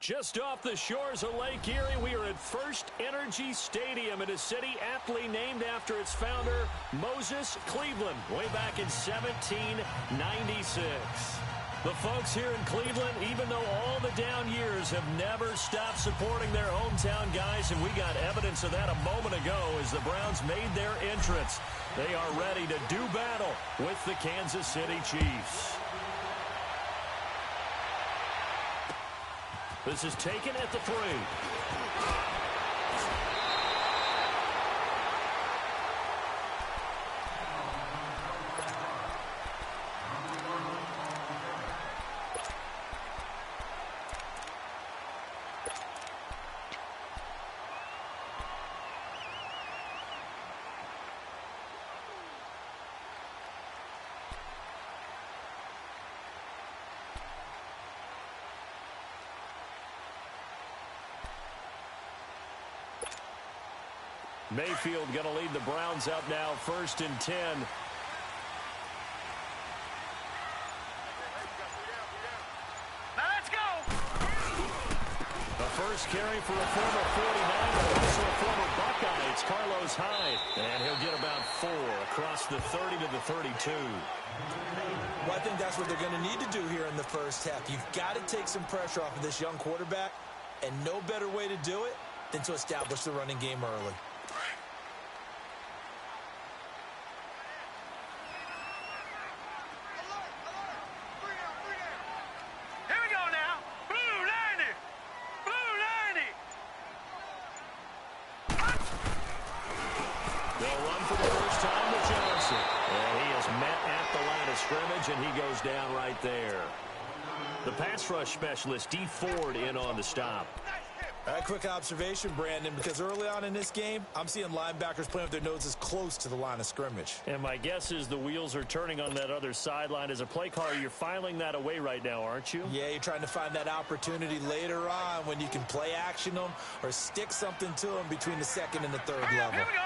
Just off the shores of Lake Erie, we are at First Energy Stadium in a city aptly named after its founder, Moses Cleveland, way back in 1796. The folks here in Cleveland, even though all the down years, have never stopped supporting their hometown guys, and we got evidence of that a moment ago as the Browns made their entrance. They are ready to do battle with the Kansas City Chiefs. This is taken at the 3. Mayfield going to lead the Browns out now, 1st and 10. Now let's go. The first carry for a former 49er, also a former Buckeye. It's Carlos Hyde, and he'll get about 4 across the 30 to the 32. Well, I think that's what they're going to need to do here in the first half. You've got to take some pressure off of this young quarterback, and no better way to do it than to establish the running game early. And he goes down right there. The pass rush specialist, D. Ford, in on the stop. A quick observation, Brandon, because early on in this game, I'm seeing linebackers playing with their noses close to the line of scrimmage. And my guess is the wheels are turning on that other sideline. As a play caller, you're filing that away right now, aren't you? Yeah, you're trying to find that opportunity later on when you can play action them or stick something to them between the 2nd and the 3rd level. Here we go.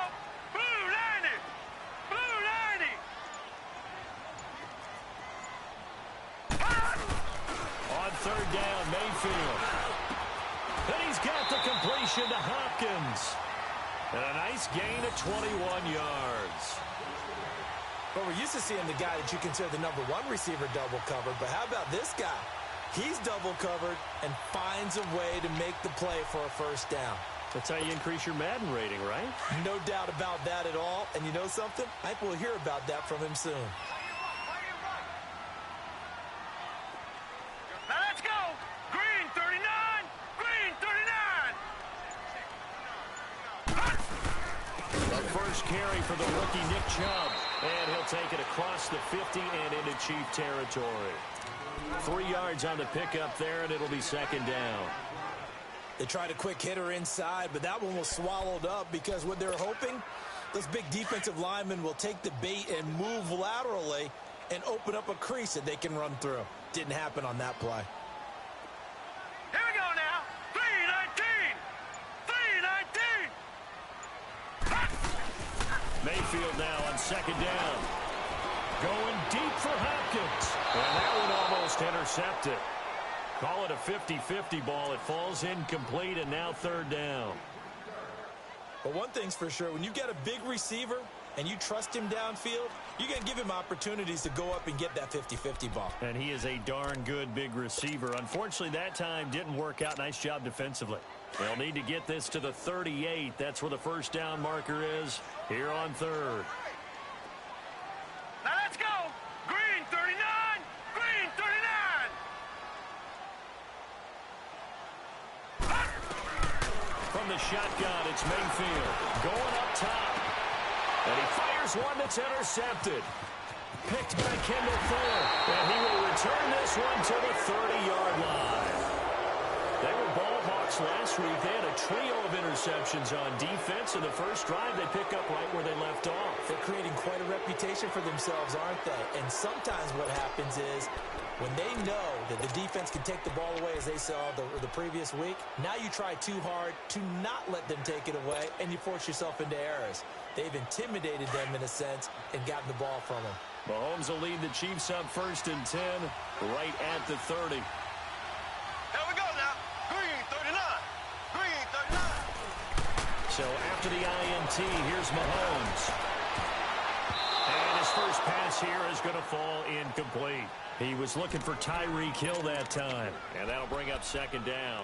Third down, Mayfield. And he's got the completion to Hopkins. And a nice gain of 21 yards. Well, we're used to seeing the guy that you consider the #1 receiver double covered, but how about this guy? He's double covered and finds a way to make the play for a first down. That's how you increase your Madden rating, right? No doubt about that at all. And you know something? I think we'll hear about that from him soon. Carry for the rookie Nick Chubb, and he'll take it across the 50 and into Chief territory. 3 yards on the pickup there, and it'll be 2nd down. They tried a quick hitter inside, but that one was swallowed up because what they're hoping, those big defensive linemen will take the bait and move laterally and open up a crease that they can run through. Didn't happen on that play. Here we go now. 3-19. 3-19. Mayfield now on 2nd down. Going deep for Hopkins. And that one almost intercepted. Call it a 50-50 ball. It falls incomplete, and now 3rd down. But one thing's for sure, when you get a big receiver and you trust him downfield, you're going to give him opportunities to go up and get that 50-50 ball. And he is a darn good big receiver. Unfortunately, that time didn't work out. Nice job defensively. They'll need to get this to the 38. That's where the first down marker is here on 3rd. Now let's go. Green 39. Green 39. From the shotgun, it's Mayfield going up top. And he fires one that's intercepted. Picked by Kendall Fuller. And he will return this one to the 30-yard line. They were ball hawks last week. They had a trio of interceptions on defense. In the first drive, they pick up right where they left off. They're creating quite a reputation for themselves, aren't they? And sometimes what happens is when they know that the defense can take the ball away, as they saw the previous week, now you try too hard to not let them take it away, and you force yourself into errors. They've intimidated them in a sense and gotten the ball from them. Mahomes will lead the Chiefs up 1st and 10 right at the 30. Here we go now. Green So after the INT, here's Mahomes. And his first pass here is going to fall incomplete. He was looking for Tyreek Hill that time. And that'll bring up second down.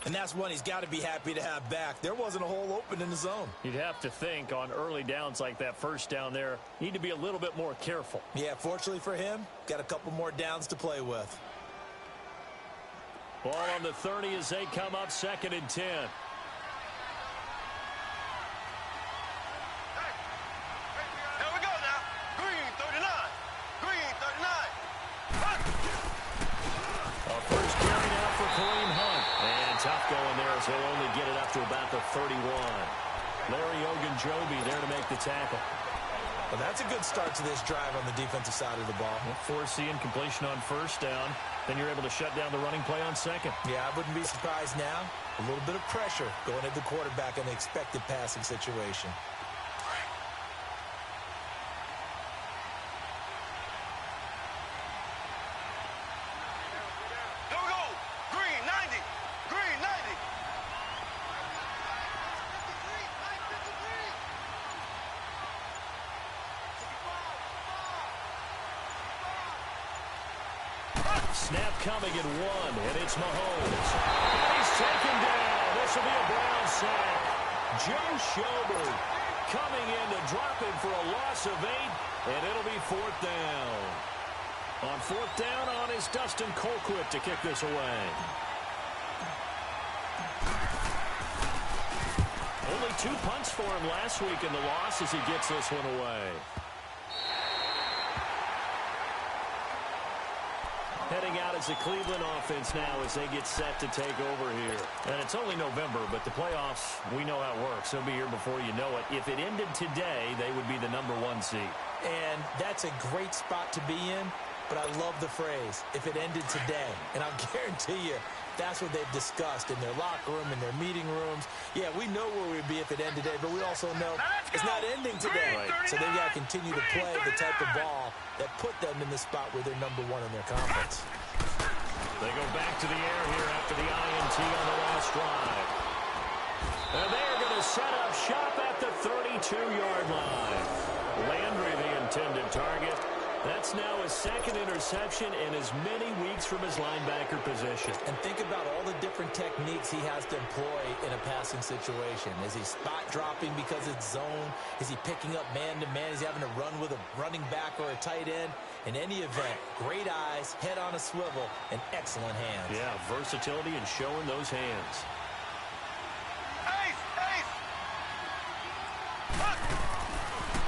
And that's one he's got to be happy to have back. There wasn't a hole open in the zone. You'd have to think on early downs like that first down there, need to be a little bit more careful. Yeah, fortunately for him, got a couple more downs to play with. Ball on the 30 as they come up 2nd and 10. Here we go now. Green 39. Green 39. A first carry now for Kareem Hunt. And tough going there as he'll only get it up to about the 31. Larry Ogunjobi there to make the tackle. Well, that's a good start to this drive on the defensive side of the ball. Forcing completion on first down. Then you're able to shut down the running play on second. Yeah, I wouldn't be surprised now. A little bit of pressure going at the quarterback in an expected passing situation. Here we go. Green 90. Green 90. Snap coming at 1, and it's Mahomes. And he's taken down. This will be a Brown sack. Joe Schobert coming in to drop him for a loss of 8, and it'll be 4th down. On 4th down on is Dustin Colquitt to kick this away. Only 2 punts for him last week in the loss as he gets this one away. Heading out as the Cleveland offense now as they get set to take over here. And it's only November, but the playoffs, we know how it works. They'll be here before you know it. If it ended today, they would be the #1 seed. And that's a great spot to be in, but I love the phrase, if it ended today. And I'll guarantee you, that's what they've discussed in their locker room, in their meeting rooms. Yeah, we know where we'd be if it ended today, but we also know it's not ending today. Right. So they've got to continue to play the type of ball that put them in the spot where they're #1 in their conference. They go back to the air here after the INT on the last drive. And they're going to set up shop at the 32-yard line. Landry, the intended target. That's now his 2nd interception in as many weeks from his linebacker position. And think about all the different techniques he has to employ in a passing situation. Is he spot dropping because it's zone? Is he picking up man-to-man? Is he having to run with a running back or a tight end? In any event, great eyes, head on a swivel, and excellent hands. Yeah, versatility and showing those hands. Ace, ace.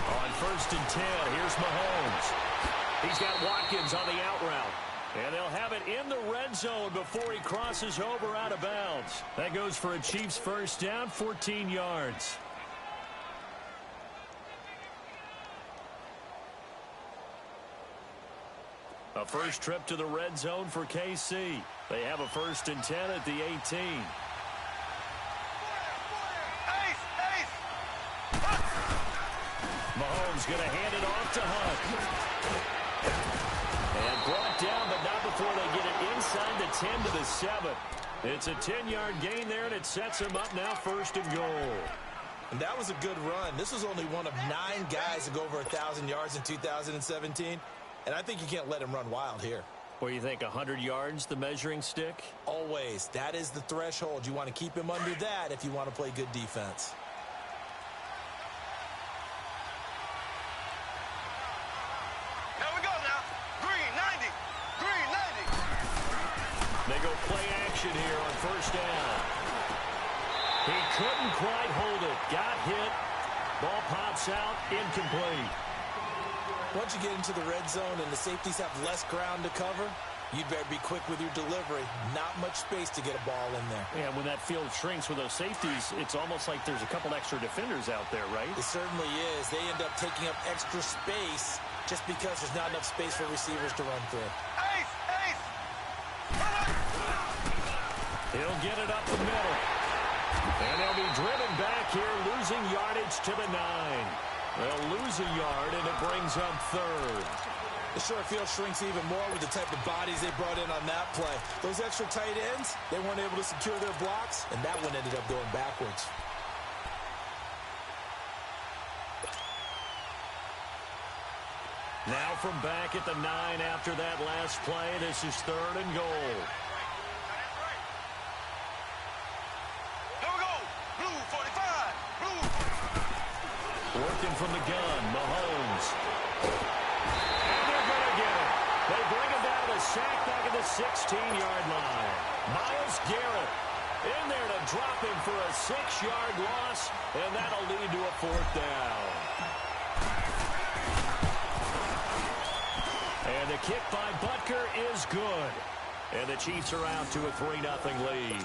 On 1st and 10, here's Mahomes. He's got Watkins on the out route. And they'll have it in the red zone before he crosses over out of bounds. That goes for a Chiefs first down, 14 yards. A first trip to the red zone for KC. They have a 1st and 10 at the 18. Ace, ace. Mahomes going to hand it off to Hunt. And brought down, but not before they get it inside the 10 to the 7. It's a 10-yard gain there, and it sets him up now 1st and goal. And that was a good run. This was only one of 9 guys to go over 1,000 yards in 2017. And I think you can't let him run wild here. What do you think, 100 yards, the measuring stick? Always. That is the threshold. You want to keep him under that if you want to play good defense. Here we go now. Green 90. Green 90. They go play action here on 1st down. He couldn't quite hold it. Got hit. Ball pops out. Incomplete. Once you get into the red zone and the safeties have less ground to cover, you'd better be quick with your delivery. Not much space to get a ball in there. Yeah, when that field shrinks with those safeties, it's almost like there's a couple extra defenders out there, right? It certainly is. They end up taking up extra space just because there's not enough space for receivers to run through. Ace, ace. He'll get it up the middle. And they'll be driven back here, losing yardage to the 9. They'll lose a yard, and it brings up 3rd. The short field shrinks even more with the type of bodies they brought in on that play. Those extra tight ends, they weren't able to secure their blocks, and that one ended up going backwards. Now from back at the 9 after that last play, this is 3rd and goal. Here we go. Blue 45. Blue. Working from the gun, Mahomes. And they're going to get it. They bring him down to sack back at the 16-yard line. Myles Garrett in there to drop him for a 6-yard loss, and that'll lead to a 4th down. And the kick by Butker is good. And the Chiefs are out to a 3-0 lead.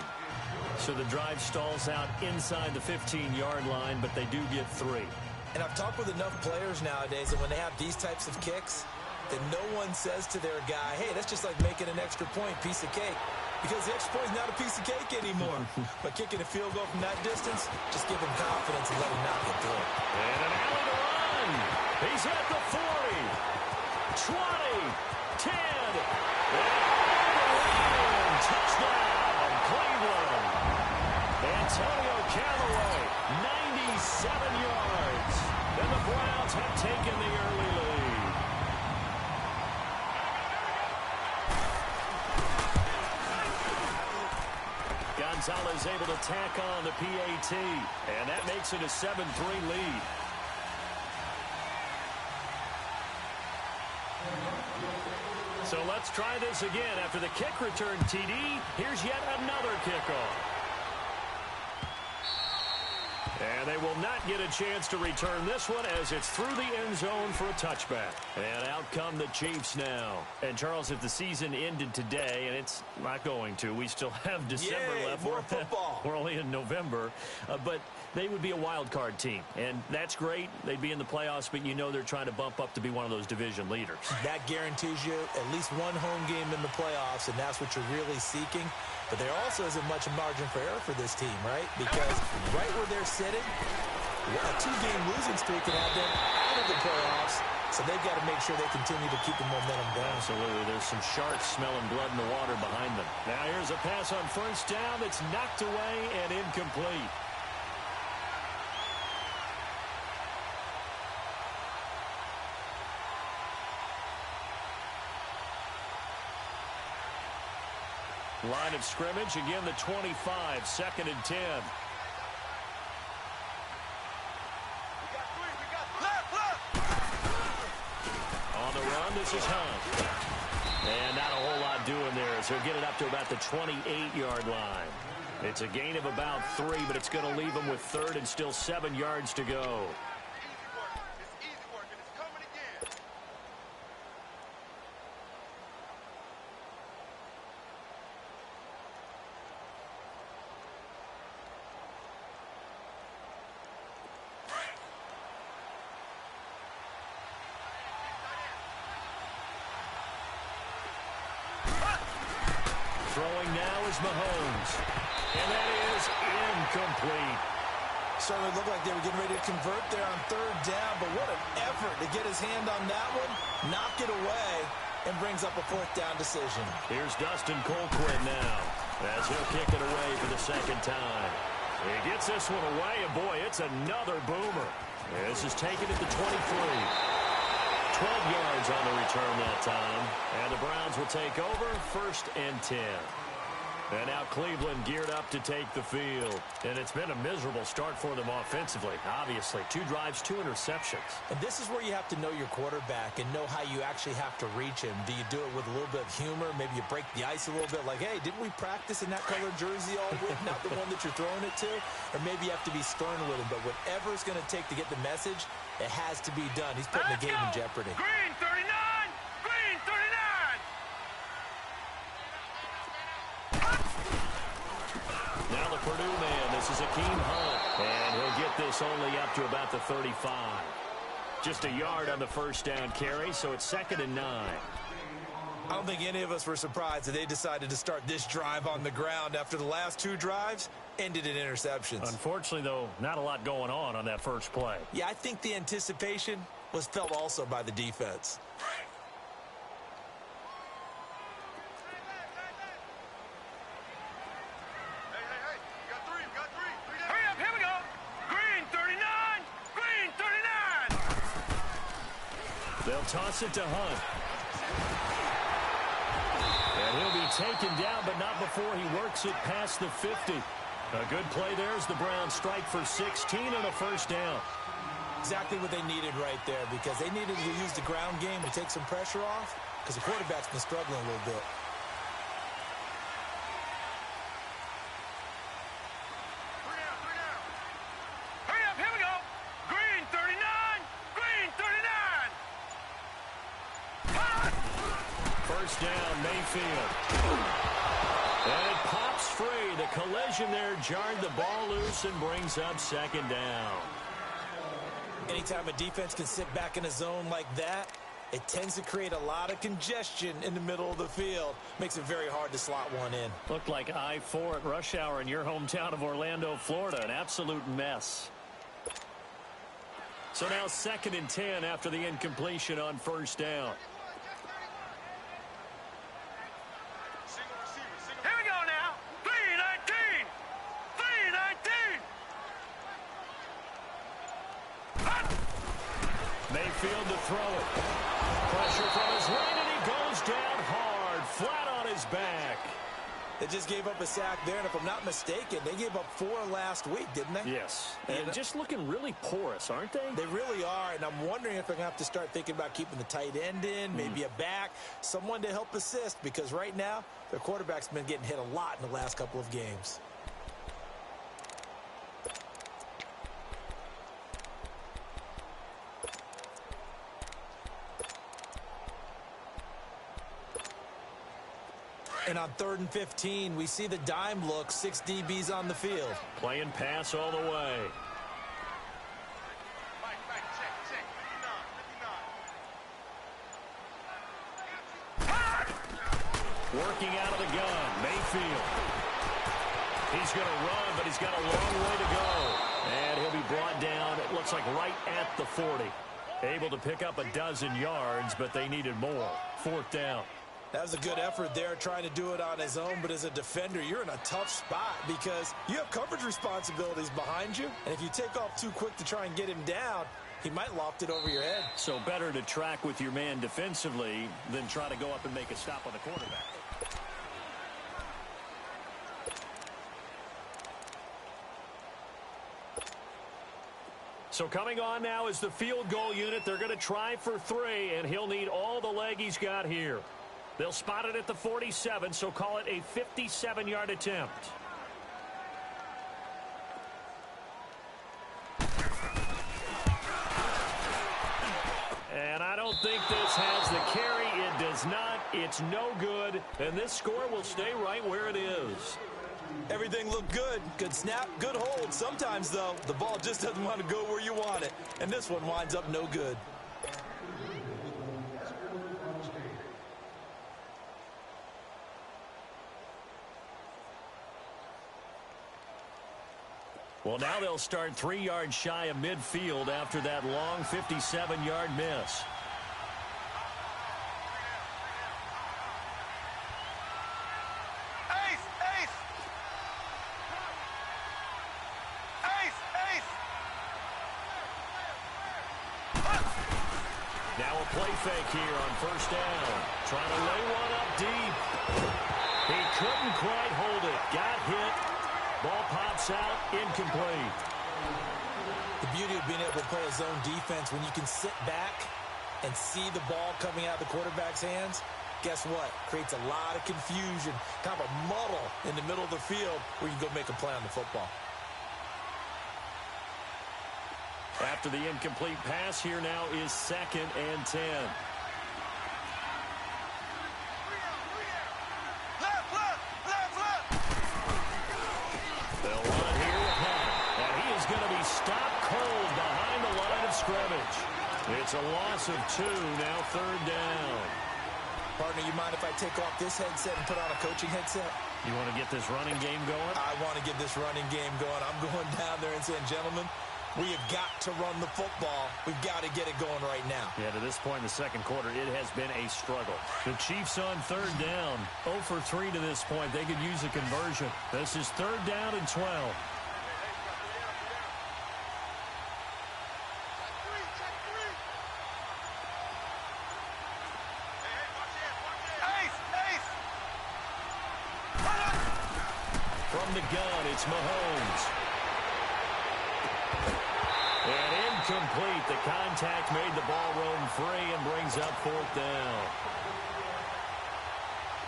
So the drive stalls out inside the 15-yard line, but they do get 3. And I've talked with enough players nowadays that when they have these types of kicks, that no one says to their guy, hey, that's just like making an extra point, piece of cake. Because the extra point is not a piece of cake anymore. But kicking a field goal from that distance, just give him confidence and let him knock it through. And an alley to run. He's at the 40, 20, 10. And touchdown, Cleveland. Antonio Callaway, 97 yards. And the Browns have taken the early lead. Gonzalez able to tack on the PAT, and that makes it a 7-3 lead. So let's try this again. After the kick return TD, here's yet another kickoff. And they will not get a chance to return this one as it's through the end zone for a touchback. And out come the Chiefs now. And, Charles, if the season ended today, and it's not going to, we still have December left. More football. We're only in November. But they would be a wild card team. And that's great. They'd be in the playoffs, but you know they're trying to bump up to be one of those division leaders. That guarantees you at least one home game in the playoffs, and that's what you're really seeking. But there also isn't much margin for error for this team, right? Because right where they're sitting, a 2-game losing streak can have them out of the playoffs. So they've got to make sure they continue to keep the momentum going. Absolutely. There's some sharks smelling blood in the water behind them. Now here's a pass on 1st down that's knocked away and incomplete. Line of scrimmage, again the 25, 2nd and 10. On the run, this is Hunt. And not a whole lot doing there as he'll get it up to about the 28-yard line. It's a gain of about 3, but it's going to leave him with 3rd and still 7 yards to go. Throwing now is Mahomes. And that is incomplete. Certainly looked like they were getting ready to convert there on 3rd down, but what an effort to get his hand on that one, knock it away, and brings up a 4th down decision. Here's Dustin Colquitt now as he'll kick it away for the 2nd time. He gets this one away, and boy, it's another boomer. This is taken at the 23. 12 yards on the return that time. And the Browns will take over 1st and 10. And now Cleveland geared up to take the field. And it's been a miserable start for them offensively, obviously. 2 drives, 2 interceptions. And this is where you have to know your quarterback and know how you actually have to reach him. Do you do it with a little bit of humor? Maybe you break the ice a little bit like, hey, didn't we practice in that colored jersey all week? Not the one that you're throwing it to? Or maybe you have to be stern with him. But whatever it's going to take to get the message, it has to be done. He's putting the game in jeopardy. Green 39. Green 39. Now the Purdue man, this is Akeem Hunt. And he'll get this only up to about the 35. Just a yard on the 1st down carry, so it's 2nd and 9. I don't think any of us were surprised that they decided to start this drive on the ground after the last 2 drives ended in interceptions. Unfortunately, though, not a lot going on that first play. Yeah, I think the anticipation was felt also by the defense. They'll toss it to Hunt. And he'll be taken down, but not before he works it past the 50. A good play there as the Browns strike for 16 and a first down. Exactly what they needed right there, because they needed to use the ground game to take some pressure off, because the quarterback's been struggling a little bit. Hurry up, here we go. Green 39, green 39. First down, Mayfield. And it pops free. The collision there jarred the ball loose and brings up second down. Anytime a defense can sit back in a zone like that, it tends to create a lot of congestion in the middle of the field. Makes it very hard to slot one in. Looked like I-4 at rush hour in your hometown of Orlando, Florida. An absolute mess. So now 2nd and 10 after the incompletion on first down. Here we go now. 319, 319. Mayfield to throw it. Pressure from his right, and he goes down hard, flat on his back. They just gave up a sack there, and if I'm not mistaken, they gave up 4 last week, didn't they? Yes. And just looking really porous, aren't they? They really are, and I'm wondering if they're going to have to start thinking about keeping the tight end in, maybe a back, someone to help assist, because right now, their quarterback's been getting hit a lot in the last couple of games. And on 3rd and 15, we see the dime look, 6 DBs on the field. Playing pass all the way. Right, check, 59. Working out of the gun, Mayfield. He's going to run, but he's got a long way to go. And he'll be brought down, it looks like right at the 40. Able to pick up a dozen yards, but they needed more. 4th down. That was a good effort there, trying to do it on his own, but as a defender, you're in a tough spot because you have coverage responsibilities behind you, and if you take off too quick to try and get him down, he might loft it over your head. So better to track with your man defensively than try to go up and make a stop on the quarterback. So coming on now is the field goal unit. They're going to try for 3, and he'll need all the leg he's got here. They'll spot it at the 47, so call it a 57-yard attempt. And I don't think this has the carry. It does not. It's no good. And this score will stay right where it is. Everything looked good. Good snap, good hold. Sometimes, though, the ball just doesn't want to go where you want it. And this one winds up no good. Well, now they'll start 3 yards shy of midfield after that long 57-yard miss. Now a play fake here on first down. Trying to lay one up deep. He couldn't quite hold it. Got hit. Ball pops out. Incomplete. The beauty of being able to play a zone defense, when you can sit back and see the ball coming out of the quarterback's hands, guess what? Creates a lot of confusion, kind of a muddle in the middle of the field where you can go make a play on the football. After the incomplete pass, here now is 2nd and 10. Left. They'll run here with Hunt. And he is going to be stopped cold behind the line of scrimmage. It's a loss of 2, now 3rd down. Partner, you mind if I take off this headset and put on a coaching headset? You want to get this running game going? I want to get this running game going. I'm going down there and saying, gentlemen, we have got to run the football. We've got to get it going right now. Yeah, to this point in the second quarter, it has been a struggle. The Chiefs on 3rd down. 0 for 3 to this point. They could use a conversion. This is 3rd down and 12. the gun. It's Mahomes. And incomplete. The contact made the ball roam free and brings up fourth down.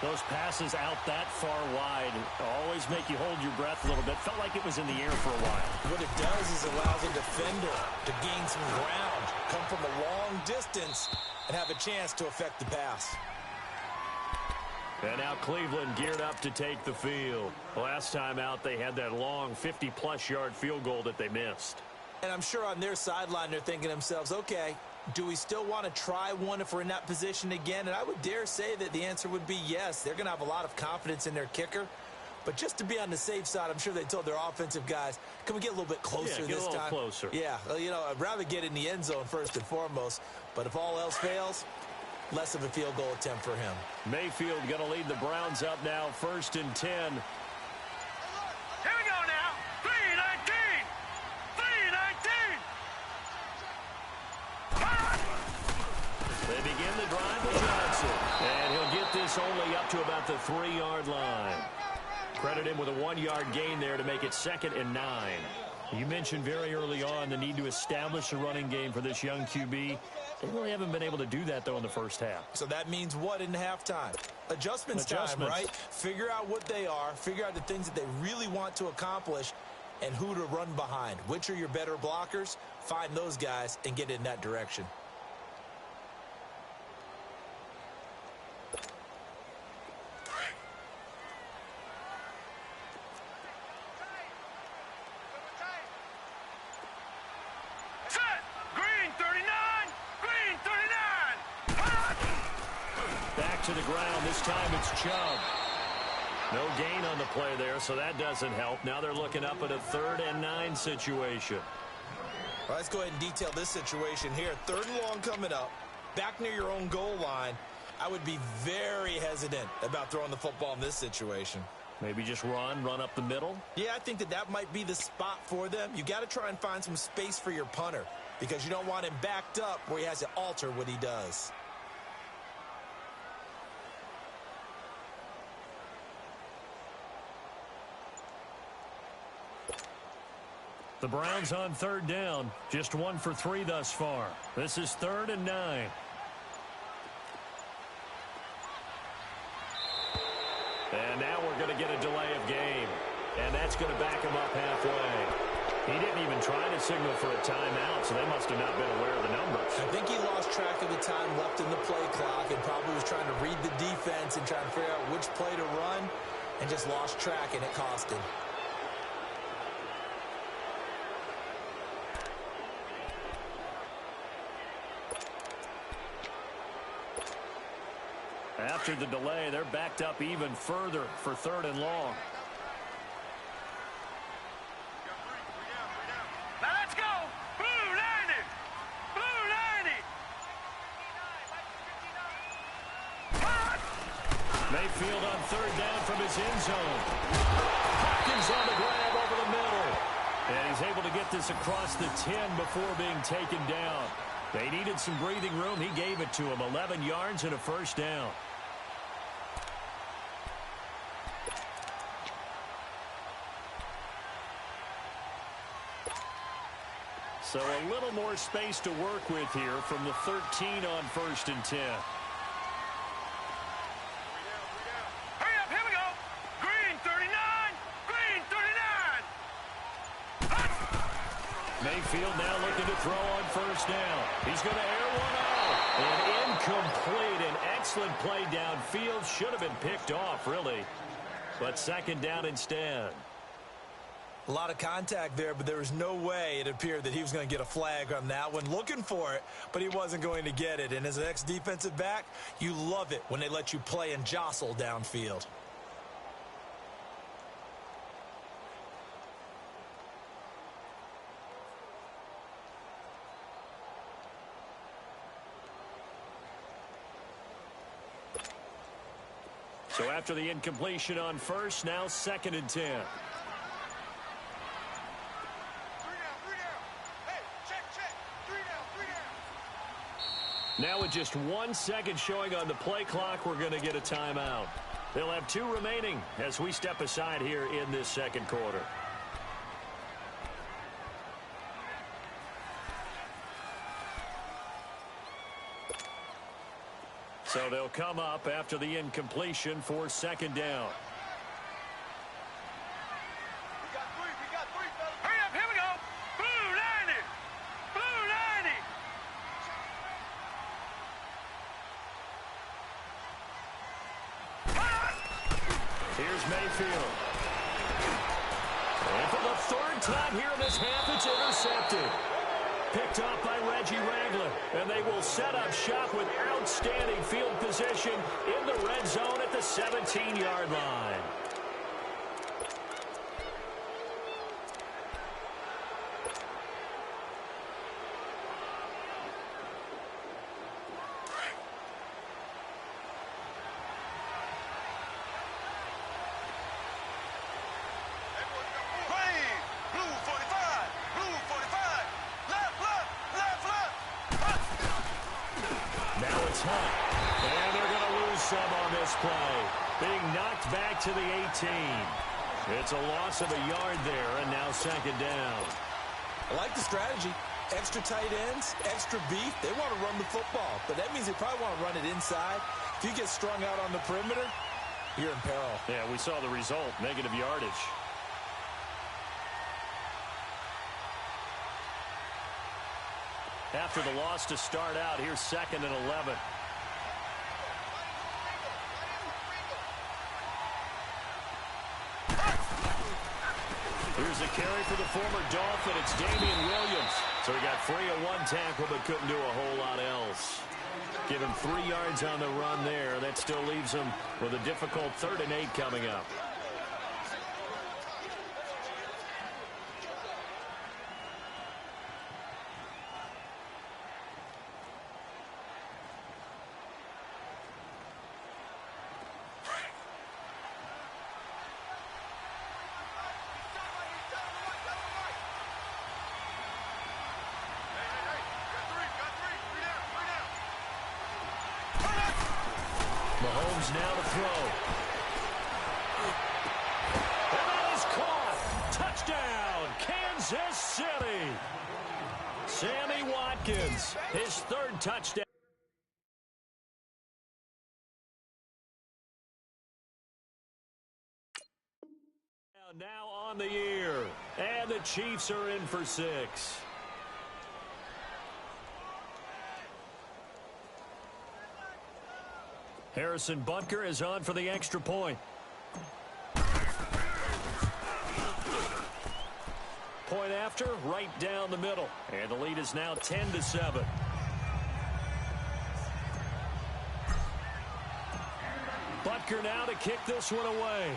Those passes out that far wide always make you hold your breath a little bit. Felt like it was in the air for a while. What it does is allows a defender to gain some ground, come from a long distance, and have a chance to affect the pass. And now Cleveland geared up to take the field. Last time out, they had that long 50-plus yard field goal that they missed. And I'm sure on their sideline they're thinking to themselves, okay, do we still want to try one if we're in that position again? And I would dare say that the answer would be yes. They're going to have a lot of confidence in their kicker. But just to be on the safe side, I'm sure they told their offensive guys, can we get a little bit closer this time? Closer. Yeah, well, you know, I'd rather get in the end zone first and foremost. But if all else fails, less of a field goal attempt for him. Mayfield going to lead the Browns up now, 1st and 10. Here we go now. 3-19. 3-19. They begin the drive with Johnson. And he'll get this only up to about the 3-yard line. Credit him with a 1-yard gain there to make it 2nd and 9. You mentioned very early on the need to establish a running game for this young QB. They really haven't been able to do that, though, in the first half. So that means what in halftime? Adjustments time, right? Figure out what they are, figure out the things that they really want to accomplish, and who to run behind. Which are your better blockers? Find those guys and get in that direction. To the ground. This time it's Chubb. No gain on the play there, so that doesn't help. Now they're looking up at a 3rd and 9 situation. Well, let's go ahead and detail this situation here. 3rd and long coming up. Back near your own goal line. I would be very hesitant about throwing the football in this situation. Maybe just run up the middle? Yeah, I think that might be the spot for them. You got to try and find some space for your punter because you don't want him backed up where he has to alter what he does. The Browns on 3rd down. Just 1 for 3 thus far. This is 3rd and 9. And now we're going to get a delay of game. And that's going to back him up halfway. He didn't even try to signal for a timeout, so they must have not been aware of the numbers. I think he lost track of the time left in the play clock and probably was trying to read the defense and trying to figure out which play to run and just lost track, and it cost him. After the delay, they're backed up even further for 3rd and long. Now let's go. Blue 90. Blue 90. Mayfield on 3rd down from his end zone. Hopkins on the grab over the middle. And he's able to get this across the 10 before being taken down. They needed some breathing room. He gave it to him. 11 yards and a 1st down. So a little more space to work with here from the 13 on 1st and 10. Hurry up, here we go. Green 39. Green 39. Mayfield now looking to throw on 1st down. He's going to air one out. And incomplete. An excellent play downfield. Should have been picked off, really. But 2nd down instead. A lot of contact there, but there was no way it appeared that he was going to get a flag on that one. Looking for it, but he wasn't going to get it. And as an ex-defensive back, you love it when they let you play and jostle downfield. So after the incompletion on 1st, now 2nd and 10. Now with just 1 second showing on the play clock, we're going to get a timeout. They'll have 2 remaining as we step aside here in this second quarter. So they'll come up after the incompletion for second down. We got three, fellas. Hurry up, here we go. Blue 90. Blue 90. Here's Mayfield. And for the 3rd time here in this half, it's intercepted. Picked off by Reggie Ragland, and they will set up shop with outstanding field position in the red zone at the 17-yard line. And they're going to lose some on this play. Being knocked back to the 18. It's a loss of a yard there, and now second down. I like the strategy. Extra tight ends, extra beef. They want to run the football, but that means they probably want to run it inside. If you get strung out on the perimeter, you're in peril. Yeah, we saw the result, negative yardage. After the loss to start out, here's 2nd and 11. Here's a carry for the former Dolphin. It's Damian Williams. So he got free of 1 tackle but couldn't do a whole lot else. Give him 3 yards on the run there. That still leaves him with a difficult 3rd and 8 coming up. Mahomes now to throw. And that is caught. Touchdown, Kansas City. Sammy Watkins, his 3rd touchdown. Now on the year. And the Chiefs are in for 6. Harrison Butker is on for the extra point. Point after, right down the middle. And the lead is now 10-7. Butker now to kick this one away.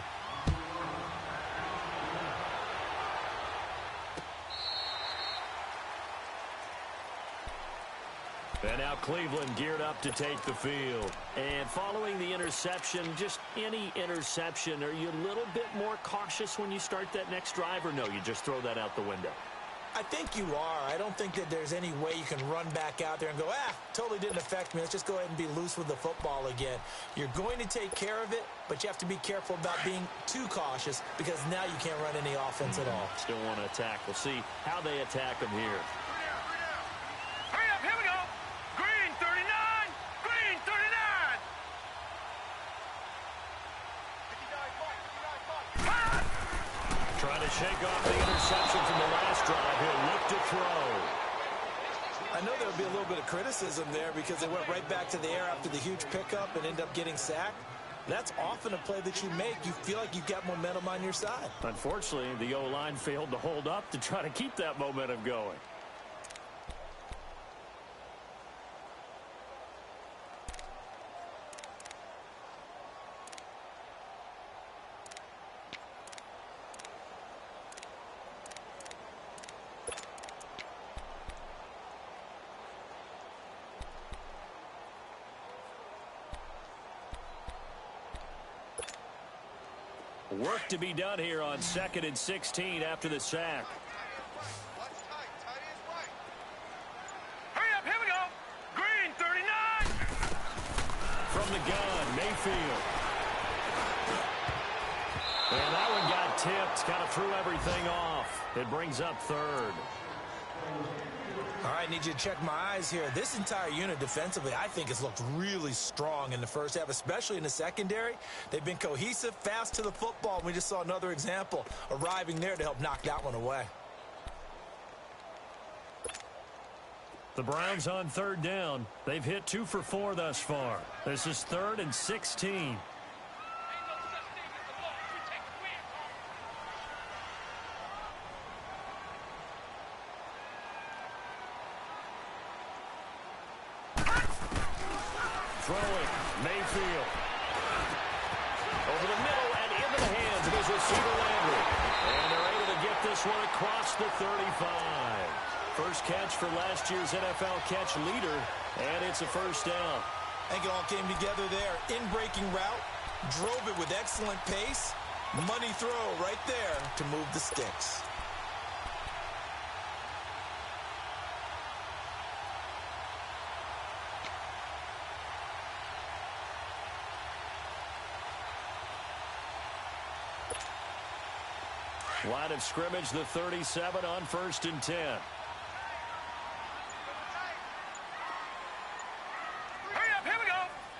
And now Cleveland geared up to take the field. And following the interception, just any interception, are you a little bit more cautious when you start that next drive, or no, you just throw that out the window? I think you are. I don't think that there's any way you can run back out there and go, totally didn't affect me. Let's just go ahead and be loose with the football again. You're going to take care of it, but you have to be careful about being too cautious because now you can't run any offense at all. Still want to attack. We'll see how they attack them here. Hurry up, here we go. Green 39. Green 39. Trying to shake off the interception from the last drive. He'll look to throw. I know there'll be a little bit of criticism there because they went right back to the air after the huge pickup and end up getting sacked. That's often a play that you make. You feel like you've got momentum on your side. Unfortunately, the O-line failed to hold up to try to keep that momentum going. Work to be done here on 2nd and 16 after the sack. Hurry up, here we go. Green 39. From the gun, Mayfield. tipped. Kind of threw everything off. It brings up third. All right, need you to check my eyes here. This entire unit defensively, I think, has looked really strong in the first half, especially in the secondary. They've been cohesive, fast to the football. We just saw another example arriving there to help knock that one away. The Browns on third down. They've hit 2 for 4 thus far. This is 3rd and 16. Throwing, Mayfield. Over the middle and into the hands of his receiver, Landry. And they're able to get this one across the 35. First catch for last year's NFL catch leader, and it's a first down. I think it all came together there. In-breaking route, drove it with excellent pace. Money throw right there to move the sticks. Line of scrimmage, the 37 on 1st and 10. Hurry up, here we go.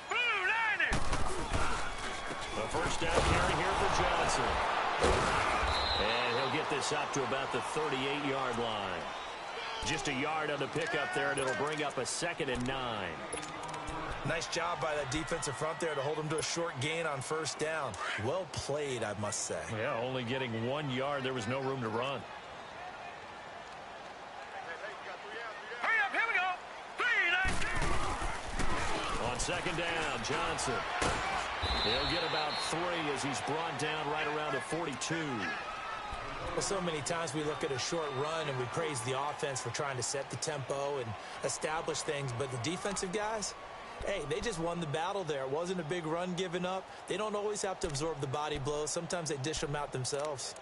Blue 90. A first down carry here for Johnson. And he'll get this up to about the 38-yard line. Just a yard on the pickup there, and it'll bring up a 2nd and 9. Nice job by that defensive front there to hold him to a short gain on first down. Well played, I must say. Yeah, only getting 1 yard. There was no room to run. Hurry up, here we go. 3 On 2nd down, Johnson. He'll get about 3 as he's brought down right around the 42. Well, so many times we look at a short run and we praise the offense for trying to set the tempo and establish things, but the defensive guys, hey, they just won the battle there. It wasn't a big run given up. They don't always have to absorb the body blows. Sometimes they dish them out themselves.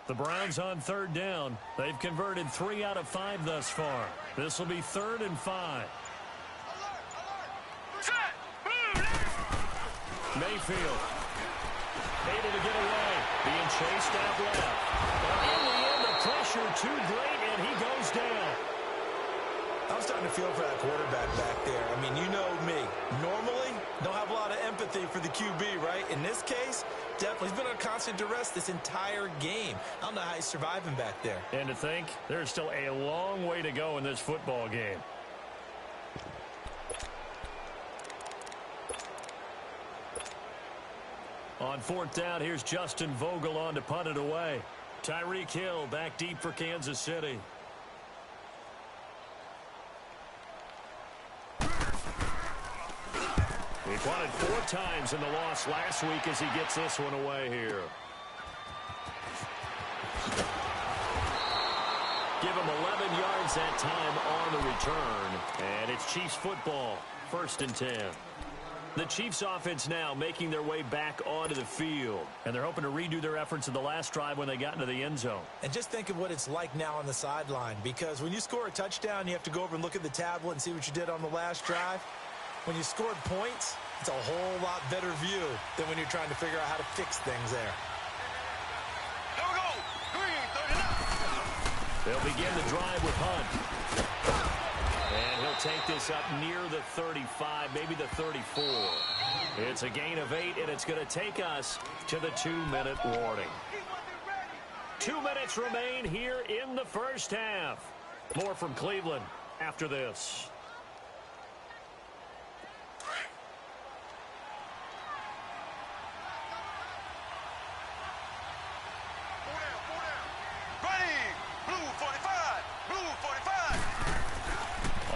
The Browns on 3rd down. They've converted 3 out of 5 thus far. This will be 3rd and 5. Set. Blue 90. Mayfield. Able to get away. Being chased out left. In the end, the pressure too great, and he goes down. I'm starting to feel for that quarterback back there. I mean, you know me. Normally, don't have a lot of empathy for the QB, right? In this case, definitely. He's been under constant duress this entire game. I don't know how he's surviving back there. And to think, there's still a long way to go in this football game. On 4th down, here's Justin Vogel on to punt it away. Tyreek Hill back deep for Kansas City. He punted 4 times in the loss last week as he gets this one away here. Give him 11 yards that time on the return. And it's Chiefs football, 1st and 10. The Chiefs offense now making their way back onto the field. And they're hoping to redo their efforts in the last drive when they got into the end zone. And just think of what it's like now on the sideline. Because when you score a touchdown, you have to go over and look at the tablet and see what you did on the last drive. When you scored points, it's a whole lot better view than when you're trying to figure out how to fix things there. Here we go. Green 39. They'll begin the drive with Hunt. And he'll take this up near the 35, maybe the 34. It's a gain of 8, and it's going to take us to the 2-minute warning. 2 minutes remain here in the first half. More from Cleveland after this.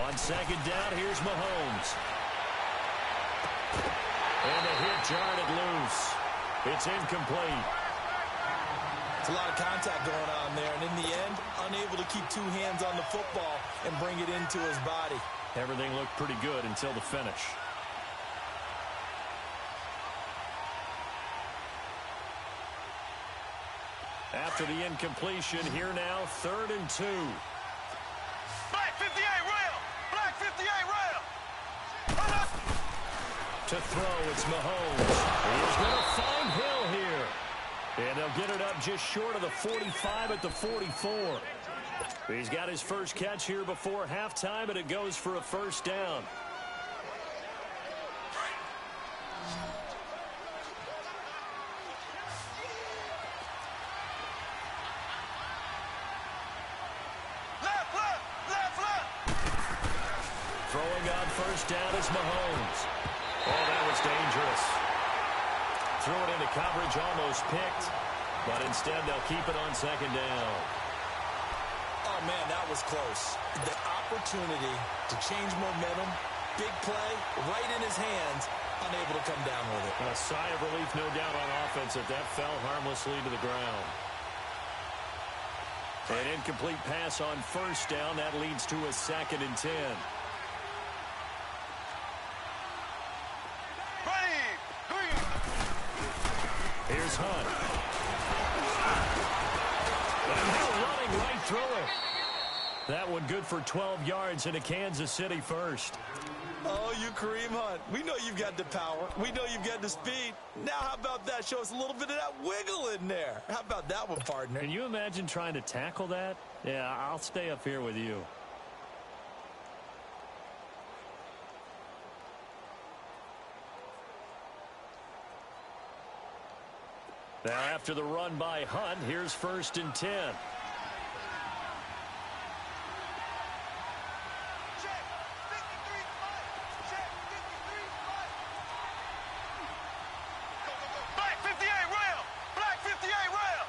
On 2nd down, here's Mahomes. And a hit jarred it loose. It's incomplete. It's a lot of contact going on there, and in the end, unable to keep 2 hands on the football and bring it into his body. Everything looked pretty good until the finish. After the incompletion, here now, 3rd and 2. 58 rail. Black 58 rail. To throw, it's Mahomes. He's going to find Hill here. And they'll get it up just short of the 45 at the 44. He's got his first catch here before halftime, and it goes for a first down. Throwing on first down is Mahomes. Oh, that was dangerous. Threw it into coverage, almost picked, but instead they'll keep it on second down. Oh, man, that was close. The opportunity to change momentum, big play, right in his hands, unable to come down with it. A sigh of relief, no doubt, on offense that fell harmlessly to the ground. An incomplete pass on first down. That leads to a 2nd and 10. Here's Hunt. And they're running right through it. That one good for 12 yards into Kansas City first. Oh, you Kareem Hunt. We know you've got the power. We know you've got the speed. Now how about that? Show us a little bit of that wiggle in there. How about that one, partner? Can you imagine trying to tackle that? Yeah, I'll stay up here with you. Now after the run by Hunt, here's 1st and 10. Black 58 rail. Black 58 rail.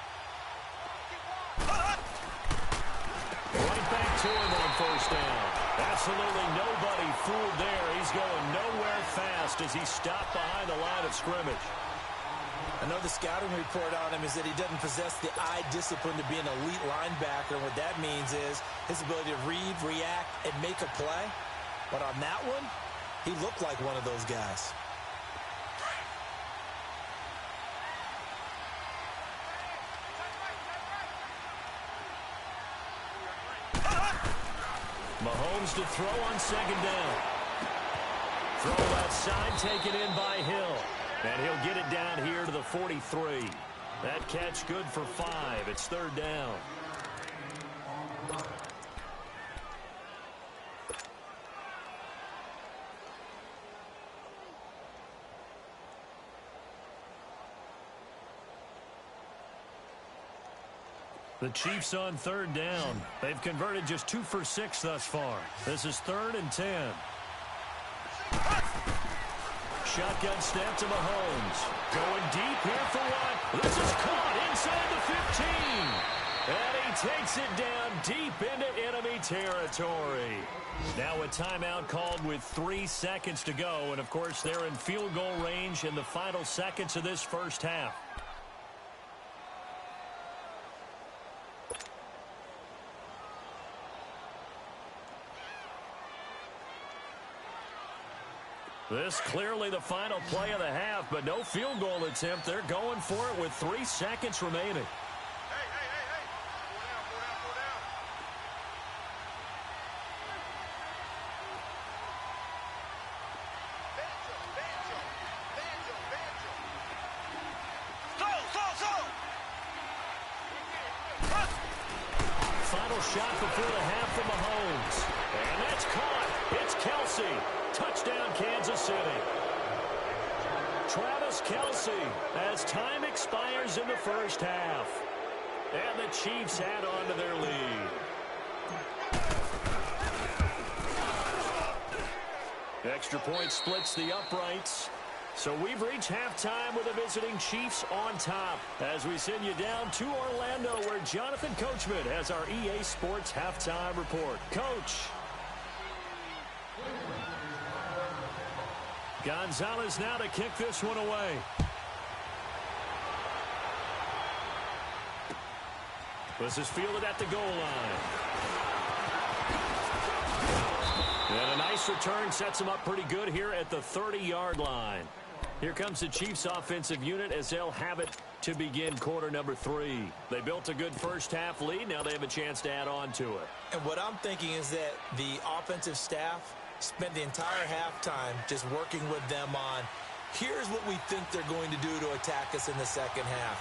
Right back to him on first down. Absolutely nobody fooled there. He's going nowhere fast as he stopped behind the line of scrimmage. I know the scouting report on him is that he doesn't possess the eye discipline to be an elite linebacker. What that means is his ability to read, react, and make a play. But on that one, he looked like one of those guys. Mahomes to throw on second down. Throw outside, taken in by Hill. And he'll get it down here to the 43. That catch good for 5. It's 3rd down. The Chiefs on 3rd down. They've converted just 2 for 6 thus far. This is 3rd and 10. Shotgun snap to Mahomes. Going deep here for one. This is caught inside the 15. And he takes it down deep into enemy territory. Now a timeout called with 3 seconds to go. And, of course, they're in field goal range in the final seconds of this first half. This clearly the final play of the half, but no field goal attempt. They're going for it with 3 seconds remaining. Hey. Go down. Final shot before the half from Mahomes. And that's caught. It's Kelsey. Touchdown, Kansas City. Travis Kelsey as time expires in the first half. And the Chiefs add on to their lead. Extra point splits the uprights. So we've reached halftime with the visiting Chiefs on top as we send you down to Orlando where Jonathan Coachman has our EA Sports halftime report. Coach. Gonzalez now to kick this one away. This is fielded at the goal line. And a nice return sets him up pretty good here at the 30-yard line. Here comes the Chiefs offensive unit as they'll have it to begin quarter number 3. They built a good first-half lead. Now they have a chance to add on to it. And what I'm thinking is that the offensive staff spent the entire halftime just working with them on, here's what we think they're going to do to attack us in the second half.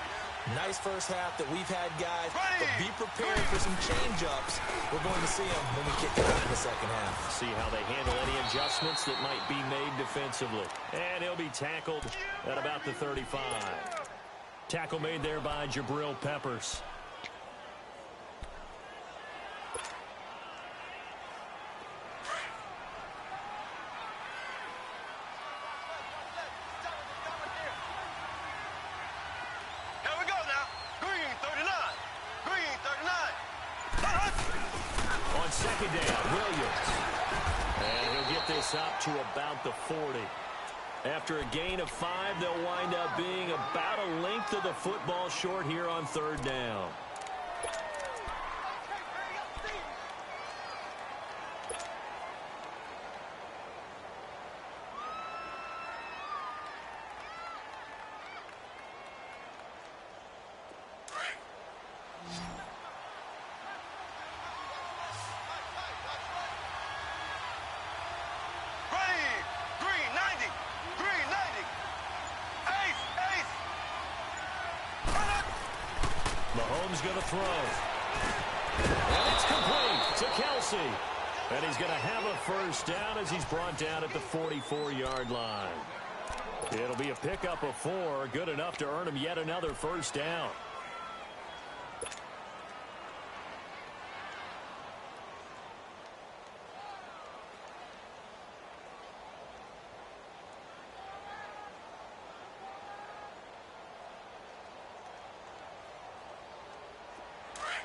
Nice first half that we've had, guys, but be prepared for some change-ups. We're going to see them when we kick it out in the second half. See how they handle any adjustments that might be made defensively. And he'll be tackled at about the 35. Tackle made there by Jabril Peppers. Second down, Williams. And he'll get this up to about the 40. After a gain of 5, they'll wind up being about a length of the football short here on third down. Mahomes going to throw. And it's complete to Kelsey. And he's going to have a first down as he's brought down at the 44-yard line. It'll be a pickup of 4, good enough to earn him yet another first down.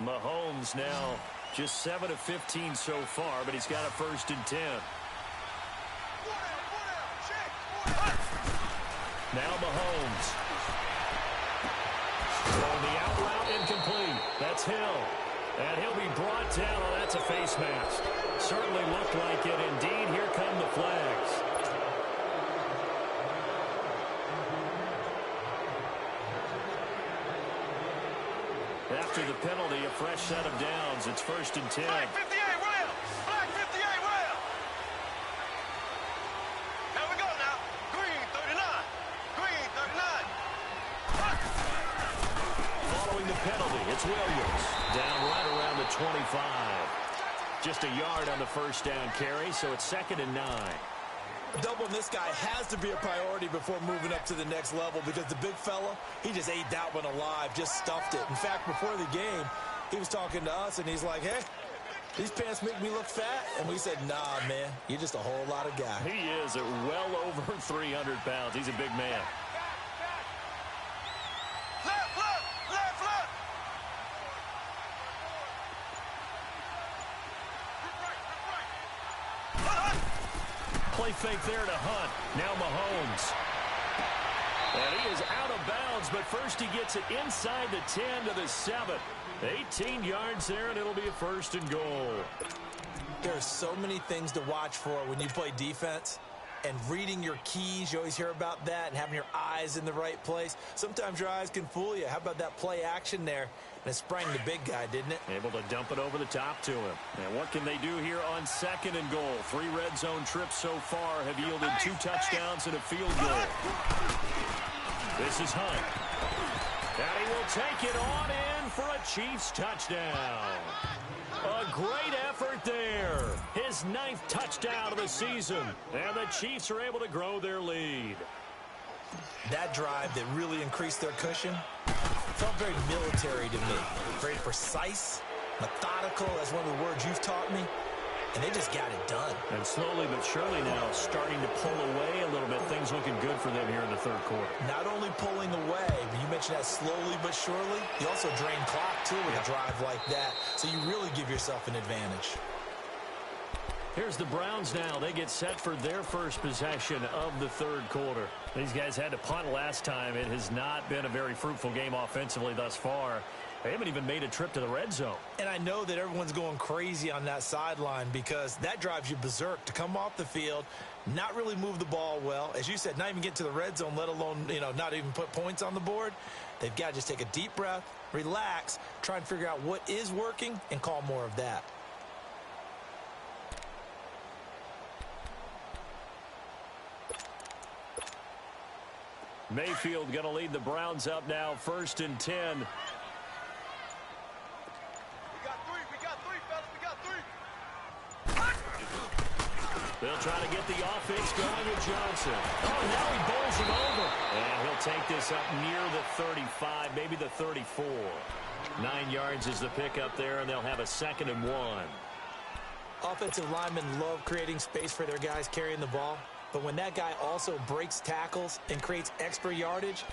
Mahomes now just 7 of 15 so far, but he's got a 1st and 10. Now Mahomes. Throwing the out route incomplete. That's Hill. And he'll be brought down. Oh, that's a face mask. Certainly looked like it. Indeed, here come the flags. After the penalty, a fresh set of downs. It's 1st and 10. Flag 58, rail! Flag 58, rail! Here we go now. Green 39. Green 39. Following the penalty, it's Williams. Down right around the 25. Just a yard on the first down carry, so it's 2nd and 9. Doubling this guy has to be a priority before moving up to the next level because the big fella, he just ate that one alive, just stuffed it. In fact, before the game, he was talking to us, and he's like, hey, these pants make me look fat. And we said, nah, man, you're just a whole lot of guy. He is at well over 300 pounds. He's a big man. Left, left, left, left. Play fake there to Hunt. Now Mahomes. And he is out of bounds, but first he gets it inside the 10 to the 7. 18 yards there, and it'll be a 1st and goal. There are so many things to watch for when you play defense. And reading your keys, you always hear about that, and having your eyes in the right place. Sometimes your eyes can fool you. How about that play action there? And it sprang the big guy, didn't it? Able to dump it over the top to him. And what can they do here on 2nd and goal? 3 red zone trips so far have yielded 2 touchdowns and a field goal. This is Hunt. And he will take it on in for a Chiefs touchdown. A great effort there. His 9th touchdown of the season. And the Chiefs are able to grow their lead. That drive that really increased their cushion felt very military to me. Very precise, methodical. That's one of the words you've taught me. And they just got it done. And slowly but surely now starting to pull away a little bit. Things looking good for them here in the 3rd quarter. Not only pulling away, but you mentioned that slowly but surely. You also drain clock, too, with a drive like that. So you really give yourself an advantage. Here's the Browns now. They get set for their first possession of the 3rd quarter. These guys had to punt last time. It has not been a very fruitful game offensively thus far. They haven't even made a trip to the red zone. And I know that everyone's going crazy on that sideline because that drives you berserk to come off the field, not really move the ball well. As you said, not even get to the red zone, let alone, not even put points on the board. They've got to just take a deep breath, relax, try and figure out what is working and call more of that. Mayfield going to lead the Browns up now, 1st and 10. They'll try to get the offense going with Johnson. Oh, now he bowls him over. And he'll take this up near the 35, maybe the 34. 9 yards is the pickup there, and they'll have a 2nd and 1. Offensive linemen love creating space for their guys carrying the ball. But when that guy also breaks tackles and creates extra yardage,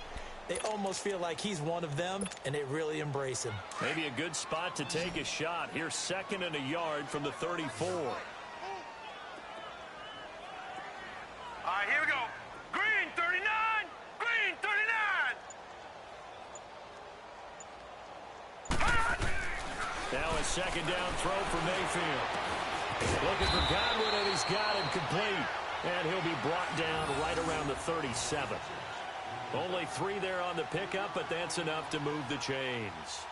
they almost feel like he's one of them, and they really embrace him. Maybe a good spot to take a shot. Here's 2nd and a yard from the 34. All right, here we go. Green 39. Green 39. Now a 2nd down throw for Mayfield. Looking for Godwin, and he's got him complete. And he'll be brought down right around the 37. Only 3 there on the pickup, but that's enough to move the chains.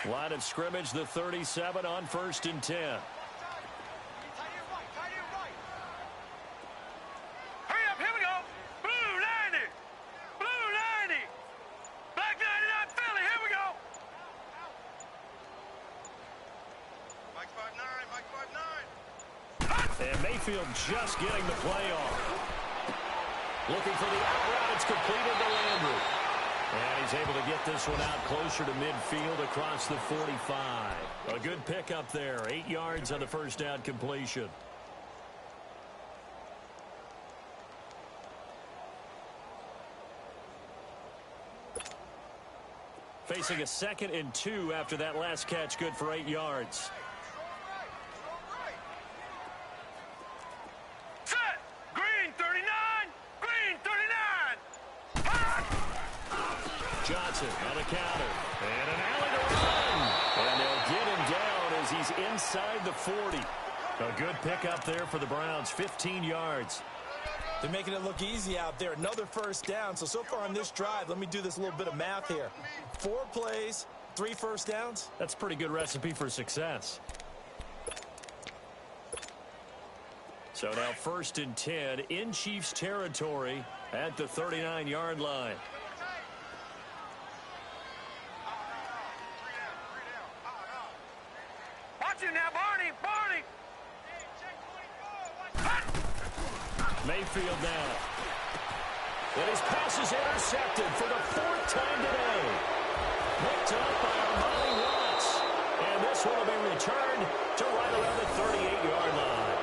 Line of scrimmage, the 37 on 1st and 10. Hurry up, here we go. Blue 90. Blue 90. Black 99 Philly, here we go. Mike 5'9", Mike 5'9". And Mayfield just getting the play off. Looking for the out route. It's completed to Landry. And he's able to get this one out closer to midfield across the 45. A good pickup there. 8 yards on the 1st down completion. Facing a 2nd and 2 after that last catch. Good for 8 yards. Set. Green 39. Green 39. Johnson on a counter. And an alley to run. And they'll get him down as he's inside the 40. A good pickup there for the Browns. 15 yards. They're making it look easy out there. Another 1st down. So far on this drive, let me do this little bit of math here. 4 plays, 3 1st downs. That's a pretty good recipe for success. So now 1st and 10 in Chiefs territory at the 39-yard line. Watch it now, Barney. Barney. Mayfield now. And his pass is intercepted for the 4th time today. Picked up by Armani Watts. And this one will be returned to right around the 38-yard line.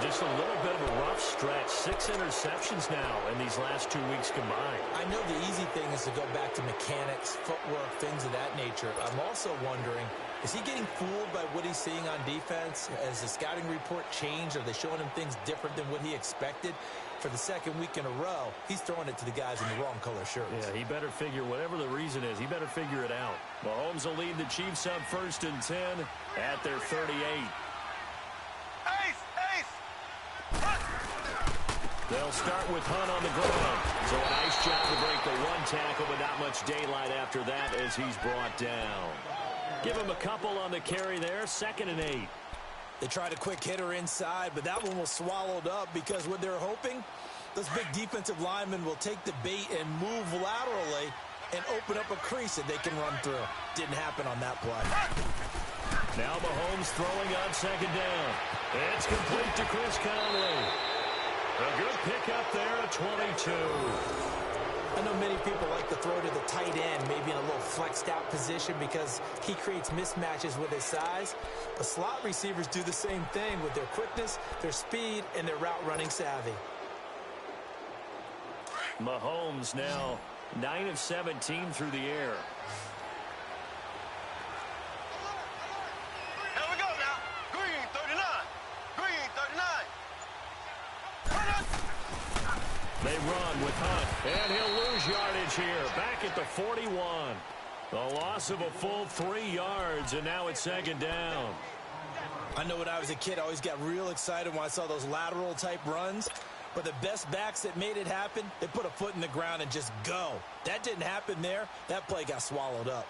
Just a little bit of a rough stretch. 6 interceptions now in these last 2 weeks combined. I know the easy thing is to go back to mechanics, footwork, things of that nature. I'm also wondering, is he getting fooled by what he's seeing on defense? Has the scouting report changed? Are they showing him things different than what he expected? For the 2nd week in a row, he's throwing it to the guys in the wrong color shirts. Yeah, he better figure, whatever the reason is, he better figure it out. Mahomes will lead the Chiefs up 1st and 10 at their 38. Ace. They'll start with Hunt on the ground. So a nice job to break the 1 tackle, but not much daylight after that as he's brought down. Give him a couple on the carry there. 2nd and 8. They tried a quick hitter inside, but that one was swallowed up because what they're hoping, those big defensive linemen will take the bait and move laterally and open up a crease that they can run through. Didn't happen on that play. Now Mahomes throwing on 2nd down. It's complete to Chris Conley. A good pickup there at 22. I know many people like to throw to the tight end, maybe in a little flexed out position because he creates mismatches with his size. But slot receivers do the same thing with their quickness, their speed, and their route running savvy. Mahomes now 9 of 17 through the air. Here we go now. Green 39. Green 39. run with Hunt. And he'll lose yardage here. Back at the 41. The loss of a full 3 yards, and now it's second down. I know when I was a kid, I always got real excited when I saw those lateral-type runs. But the best backs that made it happen, they put a foot in the ground and just go. That didn't happen there. That play got swallowed up.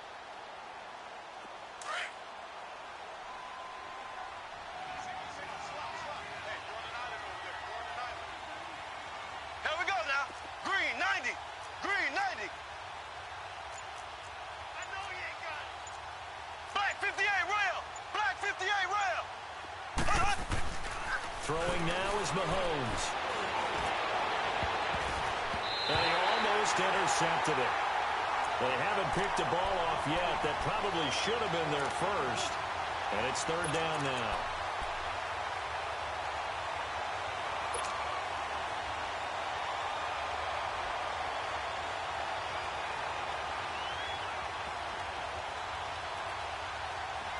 Here we go now. Green 90. Green 90. I know he ain't got it. Black 58 rail. Black 58 rail. Throwing now is Mahomes. And he almost intercepted it. They haven't picked the ball off yet. That probably should have been their first. And it's third down now.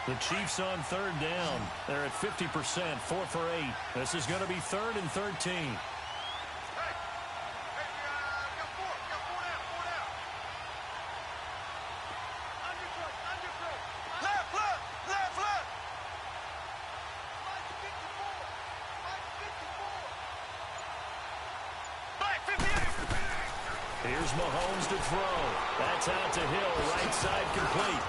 The Chiefs on third down. They're at 50%, 4 for 8. This is going to be 3rd and 13. Here's Mahomes to throw. That's out to Hill, right side complete.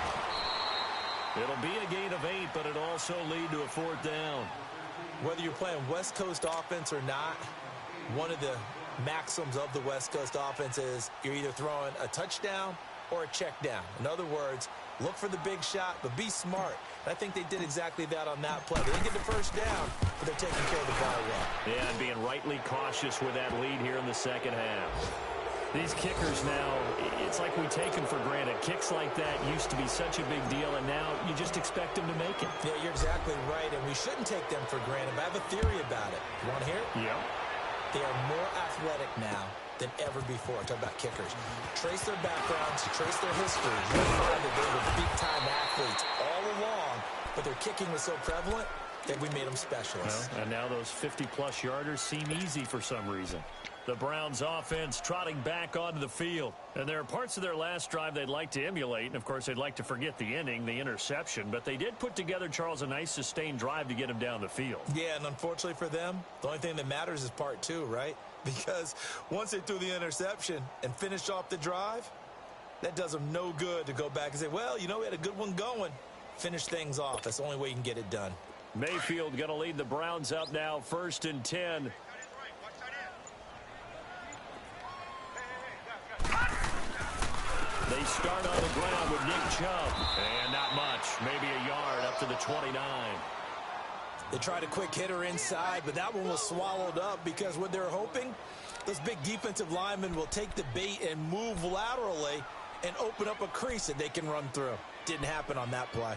It'll be a gain of 8, but it'll also lead to a 4th down. Whether you're playing West Coast offense or not, one of the maxims of the West Coast offense is you're either throwing a touchdown or a check down. In other words, look for the big shot, but be smart. I think they did exactly that on that play. They didn't get the first down, but they're taking care of the ball well. Yeah, and being rightly cautious with that lead here in the second half. These kickers now, it's like we take them for granted. Kicks like that used to be such a big deal, and now you just expect them to make it. Yeah, you're exactly right, and we shouldn't take them for granted. But I have a theory about it. You want to hear it? Yeah. They are more athletic now than ever before. Talk about kickers. Trace their backgrounds, trace their history. You'll find that they were big-time athletes all along, but their kicking was so prevalent that we made them specialists. Well, and now those 50-plus yarders seem easy for some reason. The Browns offense trotting back onto the field. And there are parts of their last drive they'd like to emulate. And, of course, they'd like to forget the inning, the interception. But they did put together, Charles, a nice sustained drive to get him down the field. Yeah, and unfortunately for them, the only thing that matters is part 2, right? Because once they threw the interception and finished off the drive, that does them no good to go back and say, well, you know, we had a good one going. Finish things off. That's the only way you can get it done. Mayfield going to lead the Browns up now, 1st and 10. They start on the ground with Nick Chubb. And not much. Maybe a yard up to the 29. They tried a quick hitter inside, but that one was swallowed up because what they're hoping, those big defensive linemen will take the bait and move laterally and open up a crease that they can run through. Didn't happen on that play.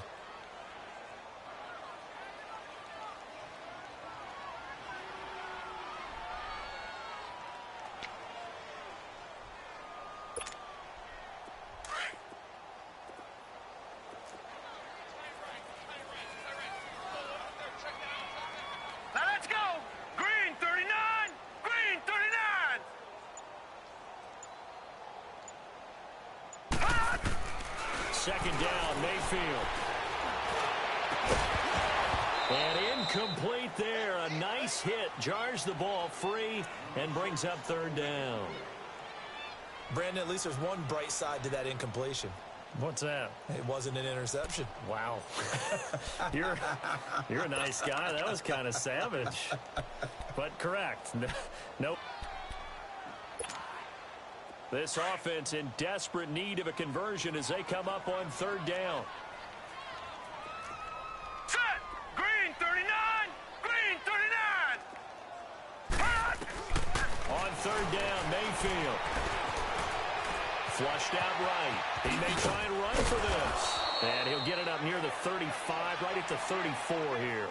Second down, Mayfield. And incomplete there. A nice hit. Jars the ball free and brings up 3rd down. Brandon, at least there's one bright side to that incompletion. What's that? It wasn't an interception. Wow. You're a nice guy. That was kind of savage. But correct. Nope. This offense in desperate need of a conversion as they come up on 3rd down. Set! Green 39! Green 39! Hot! On 3rd down, Mayfield. Flushed out right. He may try and run for this. And he'll get it up near the 35, right at the 34 here.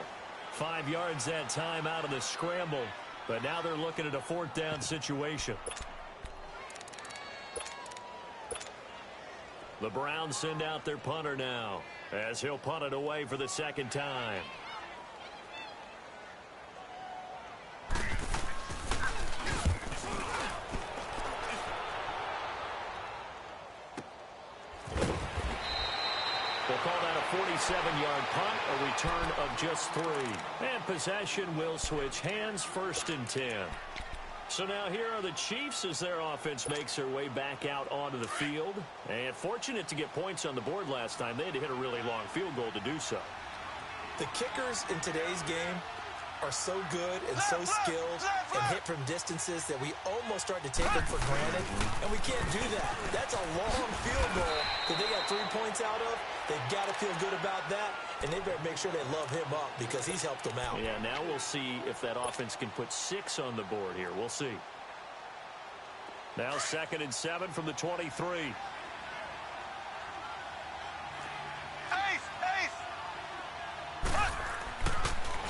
5 yards that time out of the scramble. But now they're looking at a 4th down situation. The Browns send out their punter now as he'll punt it away for the 2nd time. call that a 47-yard punt, a return of just 3. And possession will switch hands, 1st and 10. So now here are the Chiefs as their offense makes their way back out onto the field. And fortunate to get points on the board last time. They had to hit a really long field goal to do so. The kickers in today's game are so good and so skilled and hit from distances that we almost start to take them for granted, and we can't do that. That's a long field goal that they got 3 points out of. They've got to feel good about that, and they better make sure they love him up because he's helped them out. Yeah, now we'll see if that offense can put 6 on the board here. We'll see. Now 2nd and 7 from the 23.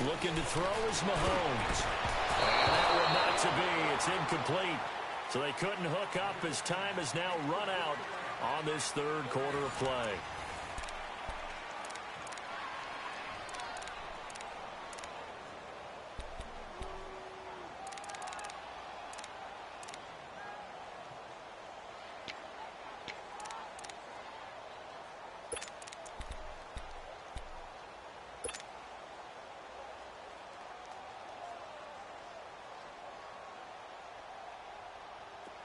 Looking to throw is Mahomes. And that one not to be. It's incomplete. So they couldn't hook up as time has now run out on this 3rd quarter of play.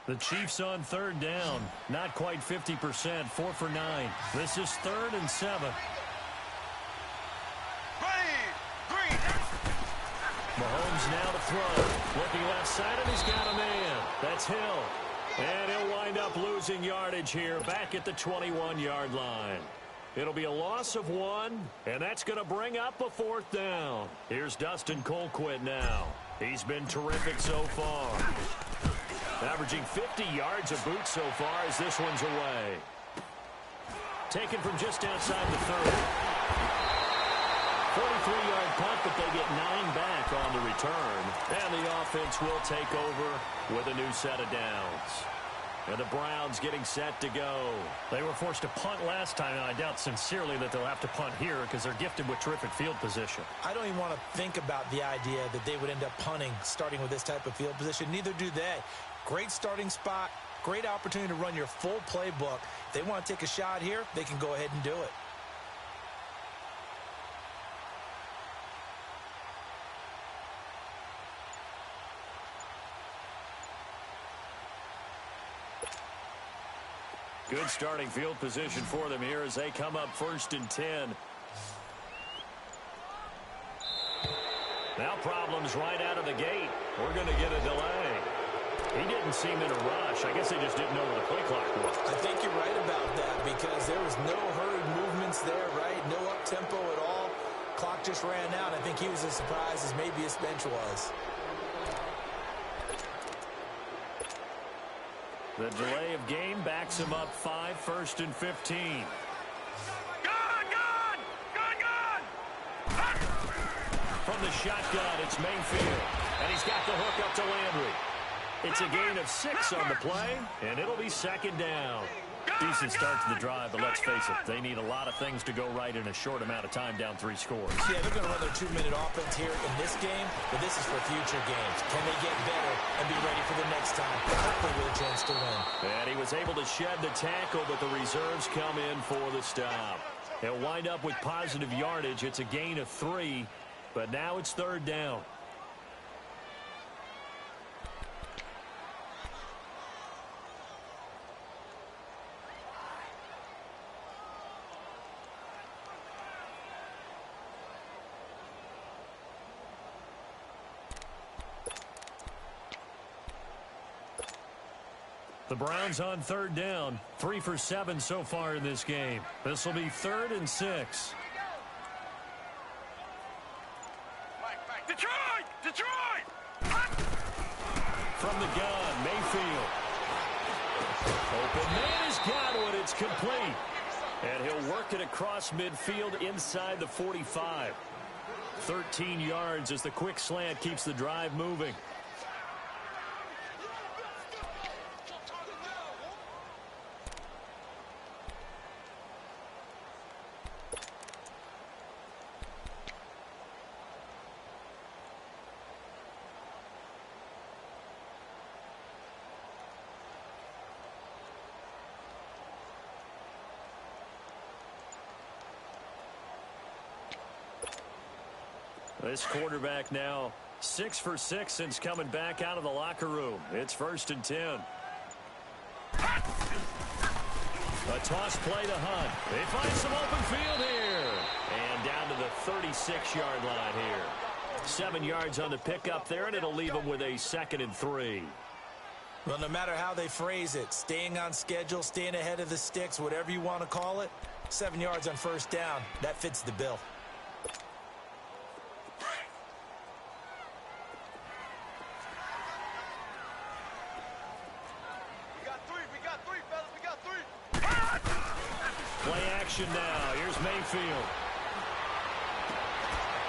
The Chiefs on 3rd down. Not quite 50%. 4 for 9. This is 3rd and 7. Mahomes now to throw. Looking left side, and he's got a man. That's Hill. And he'll wind up losing yardage here back at the 21-yard line. It'll be a loss of 1, and that's going to bring up a 4th down. Here's Dustin Colquitt now. He's been terrific so far. Averaging 50 yards a boot so far as this one's away. Taken from just outside the 30. 43-yard punt, but they get 9 back on the return. And the offense will take over with a new set of downs. And the Browns getting set to go. They were forced to punt last time, and I doubt sincerely that they'll have to punt here because they're gifted with terrific field position. I don't even want to think about the idea that they would end up punting starting with this type of field position. Neither do they. Great starting spot, great opportunity to run your full playbook. If they want to take a shot here, they can go ahead and do it. Good starting field position for them here as they come up 1st and 10. Now problems right out of the gate. We're going to get a delay. He didn't seem in a rush. I guess they just didn't know where the play clock was. I think you're right about that because there was no hurried movements there, right? No up-tempo at all. Clock just ran out. I think he was as surprised as maybe his bench was. The delay of game backs him up 5, 1st and 15. From the shotgun, it's Mayfield. And he's got the hook up to Landry. It's a gain of 6 on the play, and it'll be 2nd down. Decent start to the drive, but let's face it, they need a lot of things to go right in a short amount of time down 3 scores. Yeah, they're going to run their 2-minute offense here in this game, but this is for future games. Can they get better and be ready for the next time? Hopefully with a chance to win. And he was able to shed the tackle, but the reserves come in for the stop. They'll wind up with positive yardage. It's a gain of 3, but now it's 3rd down. The Browns on 3rd down. 3 for 7 so far in this game. This will be 3rd and 6. Detroit! From the gun, Mayfield. Open man has got it. It's complete. And he'll work it across midfield inside the 45. 13 yards as the quick slant keeps the drive moving. This quarterback now 6 for 6 since coming back out of the locker room. It's 1st and 10. A toss play to Hunt. They find some open field here. And down to the 36-yard line here. 7 yards on the pickup there, and it'll leave them with a 2nd and 3. Well, no matter how they phrase it, staying on schedule, staying ahead of the sticks, whatever you want to call it, 7 yards on 1st down, that fits the bill. Play action now. Here's Mayfield.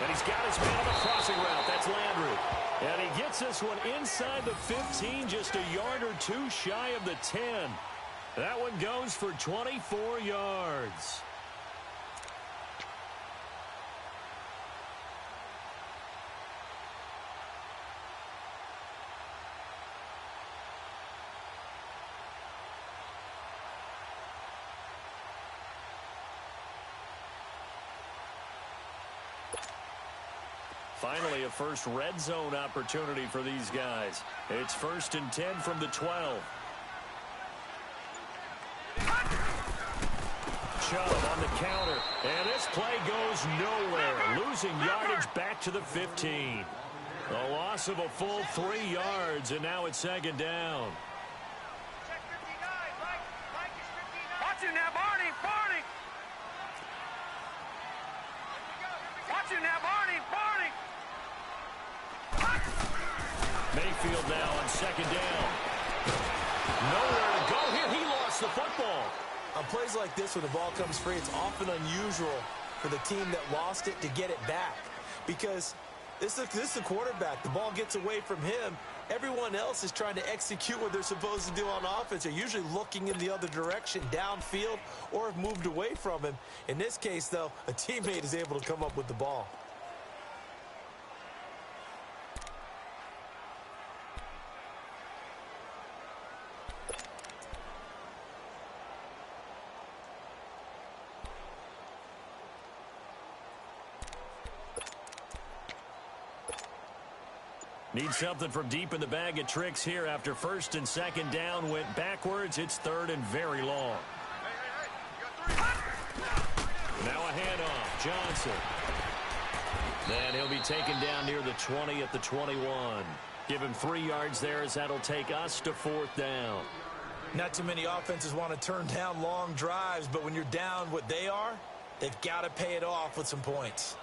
And he's got his man on the crossing route. That's Landry. And he gets this one inside the 15, just a yard or two shy of the 10. That one goes for 24 yards. Finally, a first red zone opportunity for these guys. It's 1st and 10 from the 12. Chubb on the counter, and this play goes nowhere. Losing yardage back to the 15. A loss of a full 3 yards, and now it's 2nd down. Watch it now, Barney! Barney! Watch it now, Barney! Barney! Mayfield now on 2nd down. Nowhere to go here. He lost the football. On plays like this, when the ball comes free, it's often unusual for the team that lost it to get it back. Because this is the quarterback. The ball gets away from him. Everyone else is trying to execute what they're supposed to do on offense. They're usually looking in the other direction, downfield, or have moved away from him. In this case, though, a teammate is able to come up with the ball. Need something from deep in the bag of tricks here after 1st and 2nd down went backwards. It's 3rd and very long. Now a handoff. Johnson. Then he'll be taken down near the 20 at the 21. Give him 3 yards there as that'll take us to 4th down. Not too many offenses want to turn down long drives, but when you're down what they are, they've got to pay it off with some points.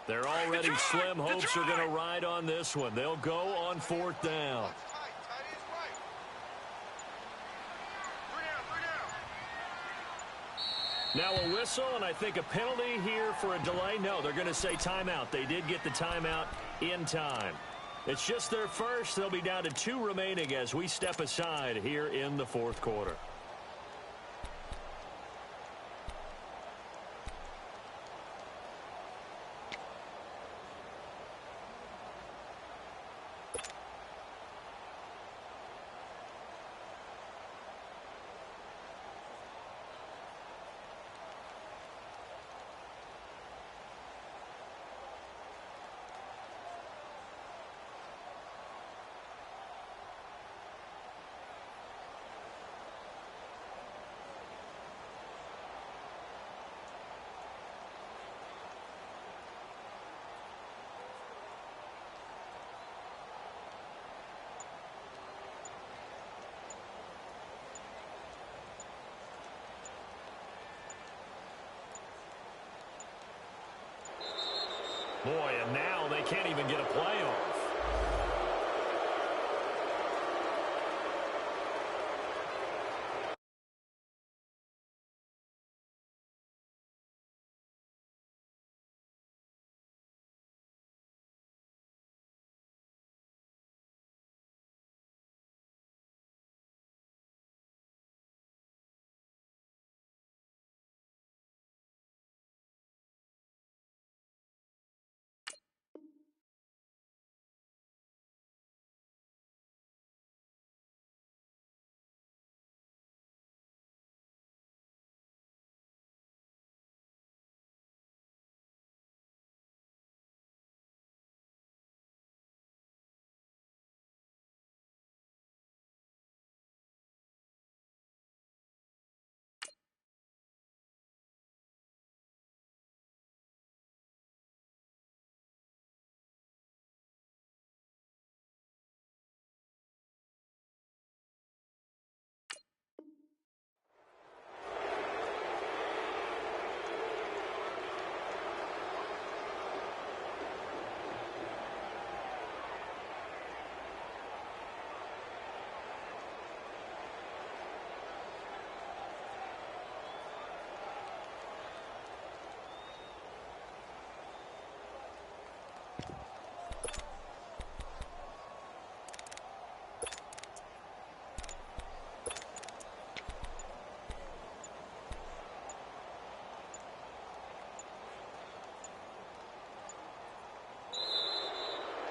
They're already slim hopes are going to ride on this one. They'll go on 4th down. Now a whistle, and I think a penalty here for a delay. No, they're going to say timeout. They did get the timeout in time. It's just their first. They'll be down to 2 remaining as we step aside here in the 4th quarter. Boy, and now they can't even get a play off.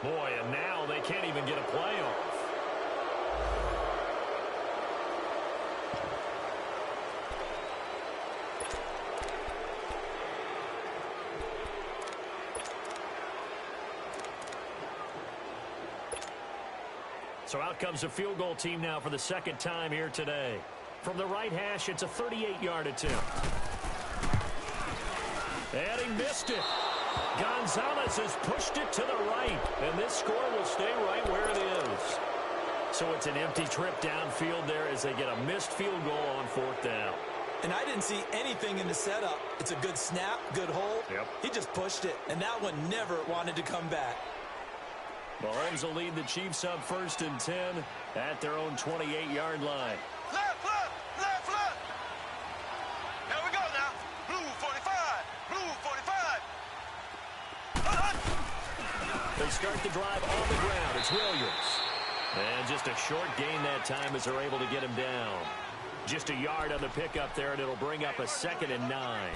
Boy, and now they can't even get a play off. So out comes the field goal team now for the second time here today. From the right hash, it's a 38-yard attempt. And he missed it. Gonzalez has pushed it to the right, and this score will stay right where it is. So it's an empty trip downfield there as they get a missed field goal on fourth down. And I didn't see anything in the setup. It's a good snap, good hold. Yep. He just pushed it, and that one never wanted to come back. Mahomes will lead the Chiefs up 1st and 10 at their own 28-yard line. Left, left, left, left. Here we go now. Blue 45, blue 45. They start the drive on the ground. It's Williams. And just a short gain that time as they're able to get him down. Just a yard on the pickup there, and it'll bring up a 2nd and 9.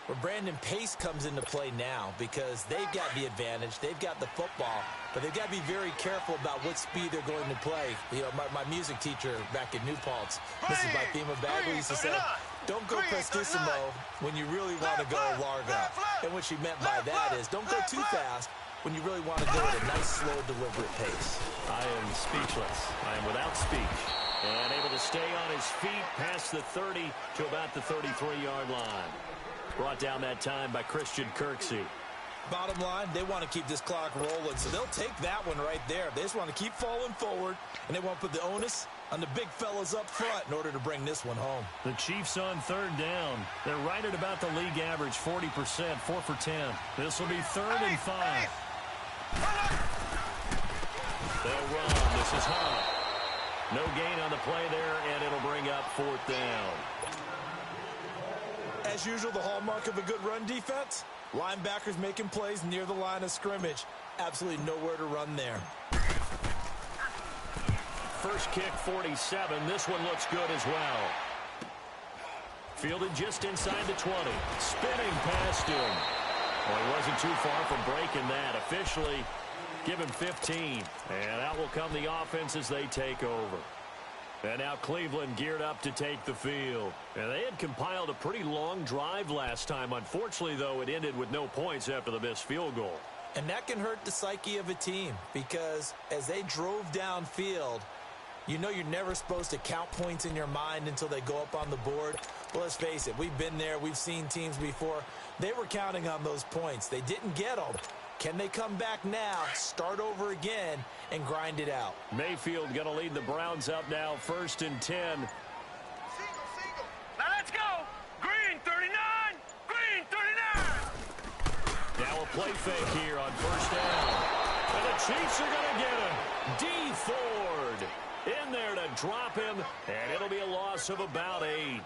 Well, Brandon, pace comes into play now because they've got the advantage. They've got the football, but they've got to be very careful about what speed they're going to play. You know, my music teacher back in New Paltz, Mrs. Bifema Bagley, used to say, don't go prestissimo when you really want to go largo. And what she meant by that is don't go too fast when you really want to go at a nice, slow, deliberate pace. I am speechless. I am without speech. And able to stay on his feet past the 30 to about the 33-yard line. Brought down that time by Christian Kirksey. Bottom line, they want to keep this clock rolling, so they'll take that one right there. They just want to keep falling forward, and they want to put the onus on the big fellas up front in order to bring this one home. The Chiefs on 3rd down. They're right at about the league average, 40%, 4 for 10. This will be 3rd and 5. They'll run. This is high. No gain on the play there, and it'll bring up 4th down. As usual, the hallmark of a good run defense, linebackers making plays near the line of scrimmage. Absolutely nowhere to run there. First kick, 47. This one looks good as well. Fielded just inside the 20. Spinning past him. Well, he wasn't too far from breaking that. Officially, give him 15. And out will come the offense as they take over. And now Cleveland geared up to take the field. And they had compiled a pretty long drive last time. Unfortunately, though, it ended with no points after the missed field goal. And that can hurt the psyche of a team because as they drove downfield, you know you're never supposed to count points in your mind until they go up on the board. Well, let's face it, we've been there. We've seen teams before. They were counting on those points. They didn't get them. Can they come back now, start over again, and grind it out? Mayfield going to lead the Browns up now, 1st and 10. Now let's go. Green 39, green 39. Now a play fake here on 1st down. And the Chiefs are going to get him. D. Ford in there to drop him, and it'll be a loss of about 8.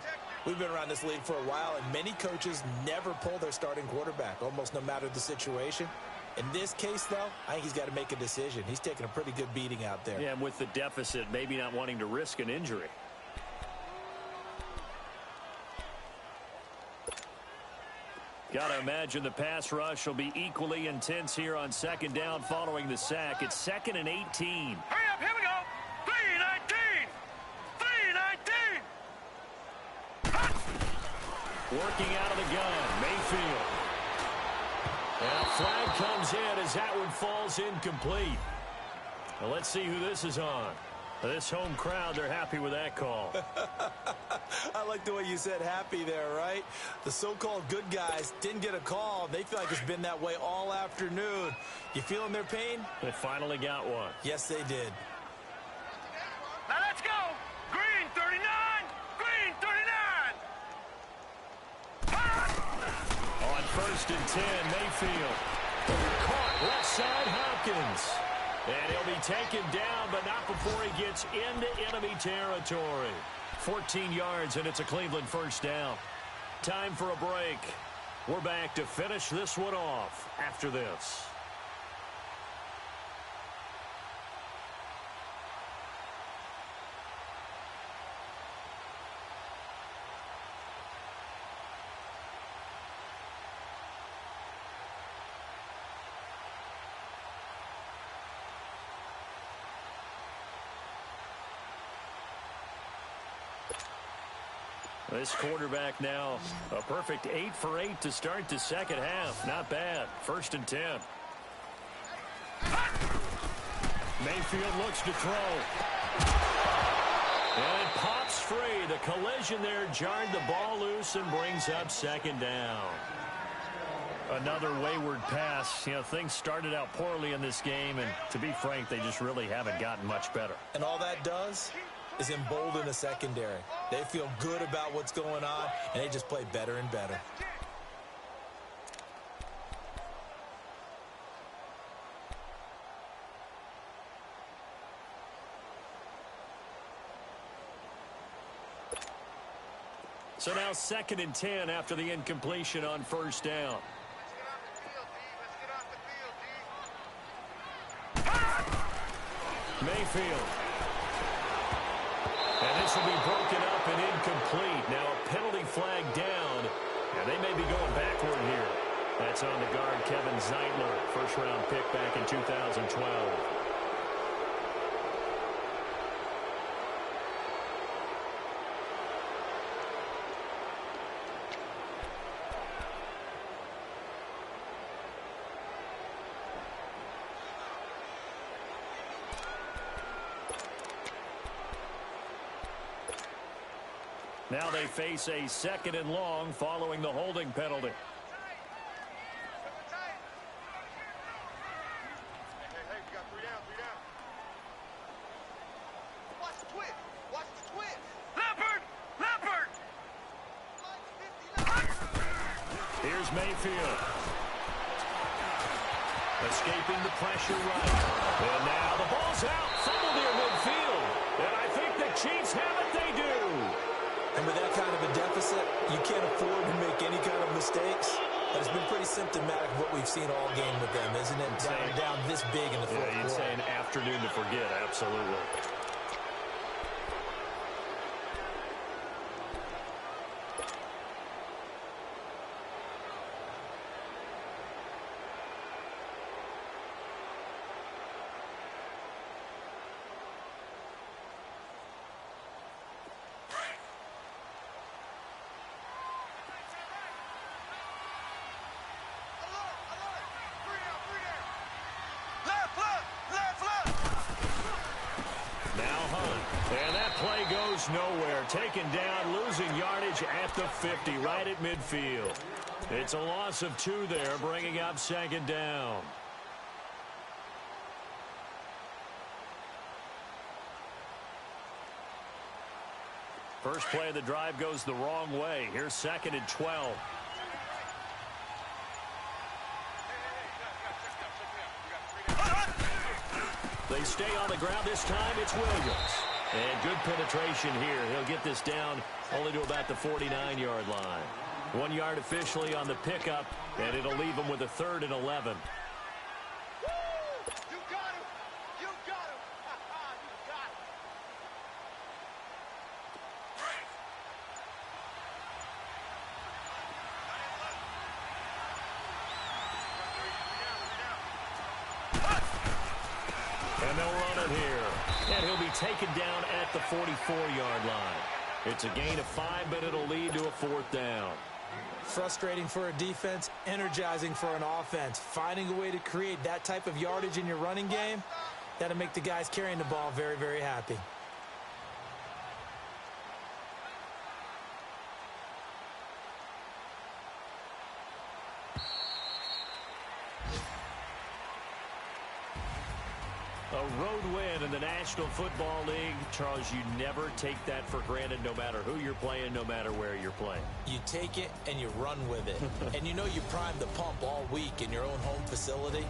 We've been around this league for a while, and many coaches never pull their starting quarterback, almost no matter the situation. In this case, though, I think he's got to make a decision. He's taking a pretty good beating out there. Yeah, and with the deficit, maybe not wanting to risk an injury. Got to imagine the pass rush will be equally intense here on 2nd down following the sack. It's 2nd and 18. Hurry up, here we go. 319, 319. Working out of the gun, Mayfield. And a flag comes in as that one falls incomplete. Well, let's see who this is on. This home crowd, they're happy with that call. I like the way you said happy there, right? The so-called good guys didn't get a call. They feel like it's been that way all afternoon. You feeling their pain? They finally got one. Yes, they did. Now let's go. Green 39, green 39. On 1st and 10, Mayfield. Caught left side, Hopkins. And he'll be taken down, but not before he gets into enemy territory. 14 yards, and it's a Cleveland 1st down. Time for a break. We're back to finish this one off after this. This quarterback now a perfect 8 for 8 to start the second half. Not bad. 1st and 10. Mayfield looks to throw. And it pops free. The collision there jarred the ball loose and brings up 2nd down. Another wayward pass. You know, things started out poorly in this game, and to be frank, they just really haven't gotten much better. And all that does is embolden the secondary. They feel good about what's going on, and they just play better and better. So now 2nd and 10 after the incompletion on 1st down. Mayfield. And this will be broken up and incomplete. Now a penalty flag down, and they may be going backward here. That's on the guard, Kevin Zeitler, 1st-round pick back in 2012. Now they face a 2nd and long following the holding penalty. Here's Mayfield. Escaping the pressure right. And now the ball's out. Fumble near midfield. And I think the Chiefs have it. They do. And with that kind of a deficit, you can't afford to make any kind of mistakes. But it's been pretty symptomatic of what we've seen all game with them, isn't it? Down this big in the fourth quarter. Yeah, you'd say an afternoon to forget. Absolutely. And that play goes nowhere. Taken down, losing yardage at the 50, right at midfield. It's a loss of 2 there, bringing up 2nd down. First play of the drive goes the wrong way. Here's 2nd and 12. They stay on the ground this time. It's Williams. And good penetration here. He'll get this down only to about the 49-yard line. 1 yard officially on the pickup, and it'll leave him with a 3rd and 11. You got him. You got him. You got him. And they'll run it here. And he'll be taken down at the 44-yard line. It's a gain of 5, but it'll lead to a 4th down. Frustrating for a defense, energizing for an offense. Finding a way to create that type of yardage in your running game, that'll make the guys carrying the ball very, very happy. A road win in the National Football League. Charles, you never take that for granted no matter who you're playing, no matter where you're playing. You take it and you run with it. And you know you primed the pump all week in your own home facility.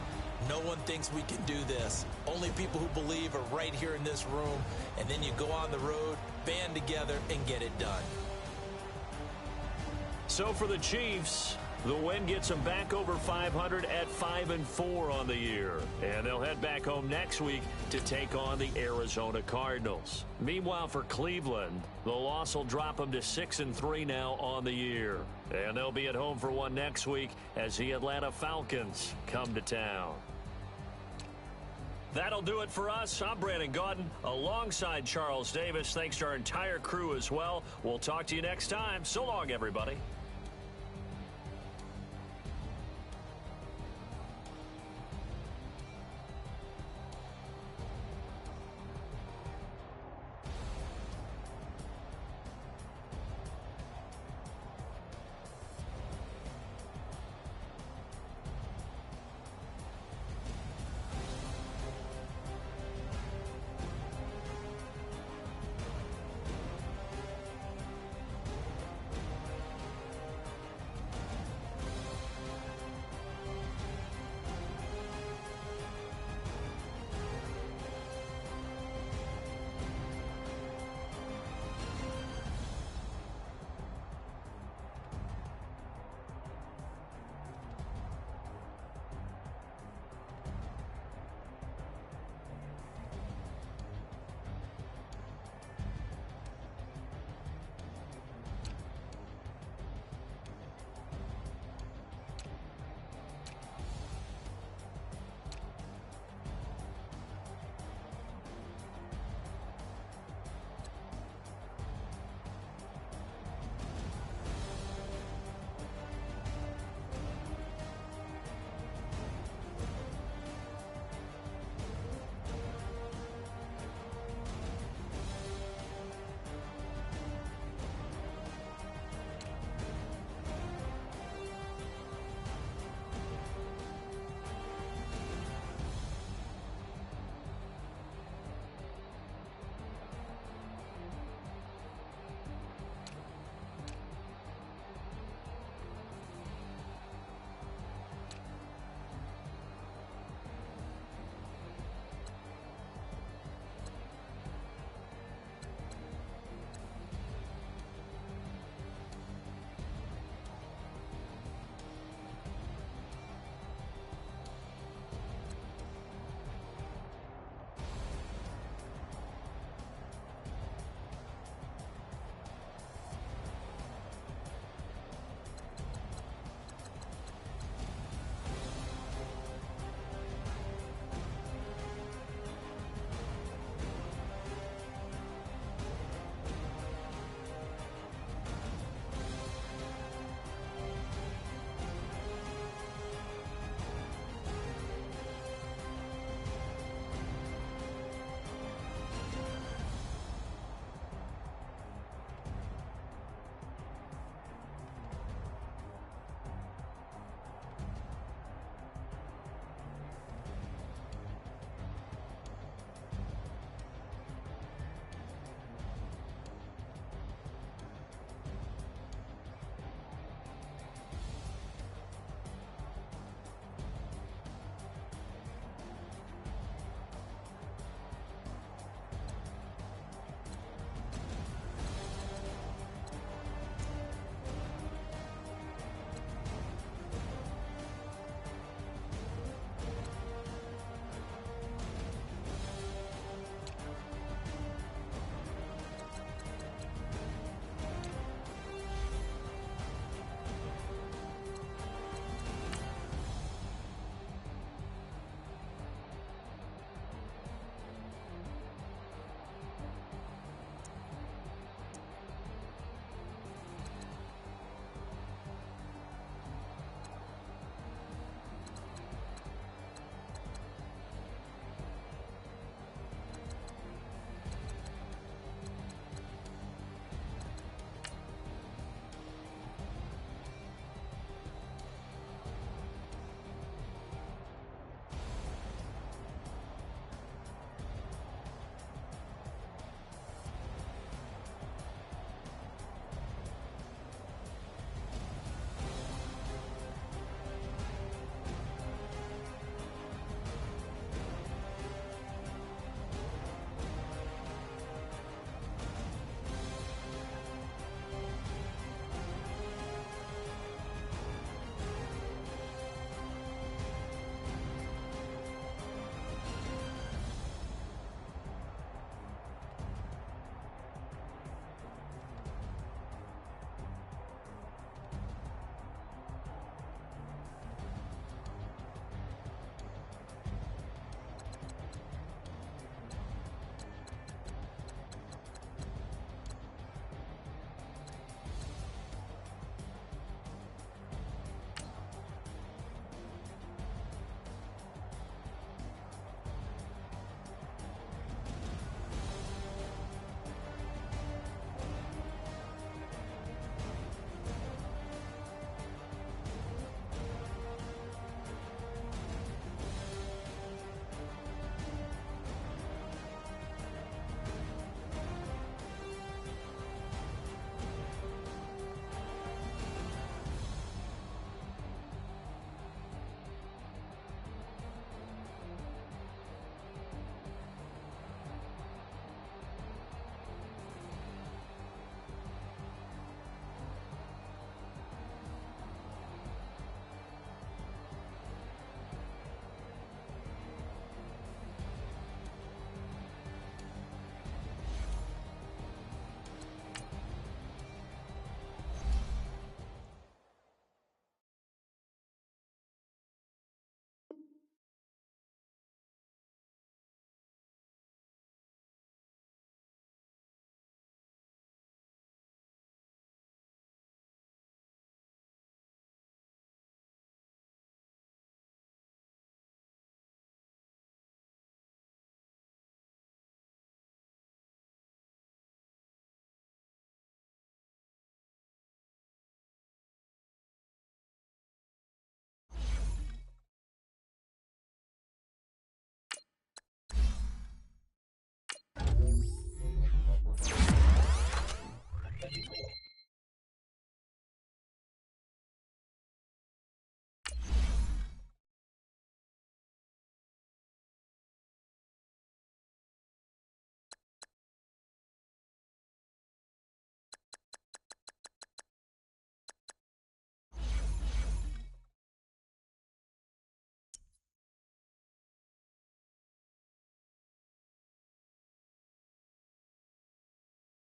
No one thinks we can do this. Only people who believe are right here in this room. And then you go on the road, band together, and get it done. So for the Chiefs, the win gets them back over 500 at 5-4 on the year. And they'll head back home next week to take on the Arizona Cardinals. Meanwhile, for Cleveland, the loss will drop them to 6-3 now on the year. And they'll be at home for one next week as the Atlanta Falcons come to town. That'll do it for us. I'm Brandon Gaudin alongside Charles Davis. Thanks to our entire crew as well. We'll talk to you next time. So long, everybody.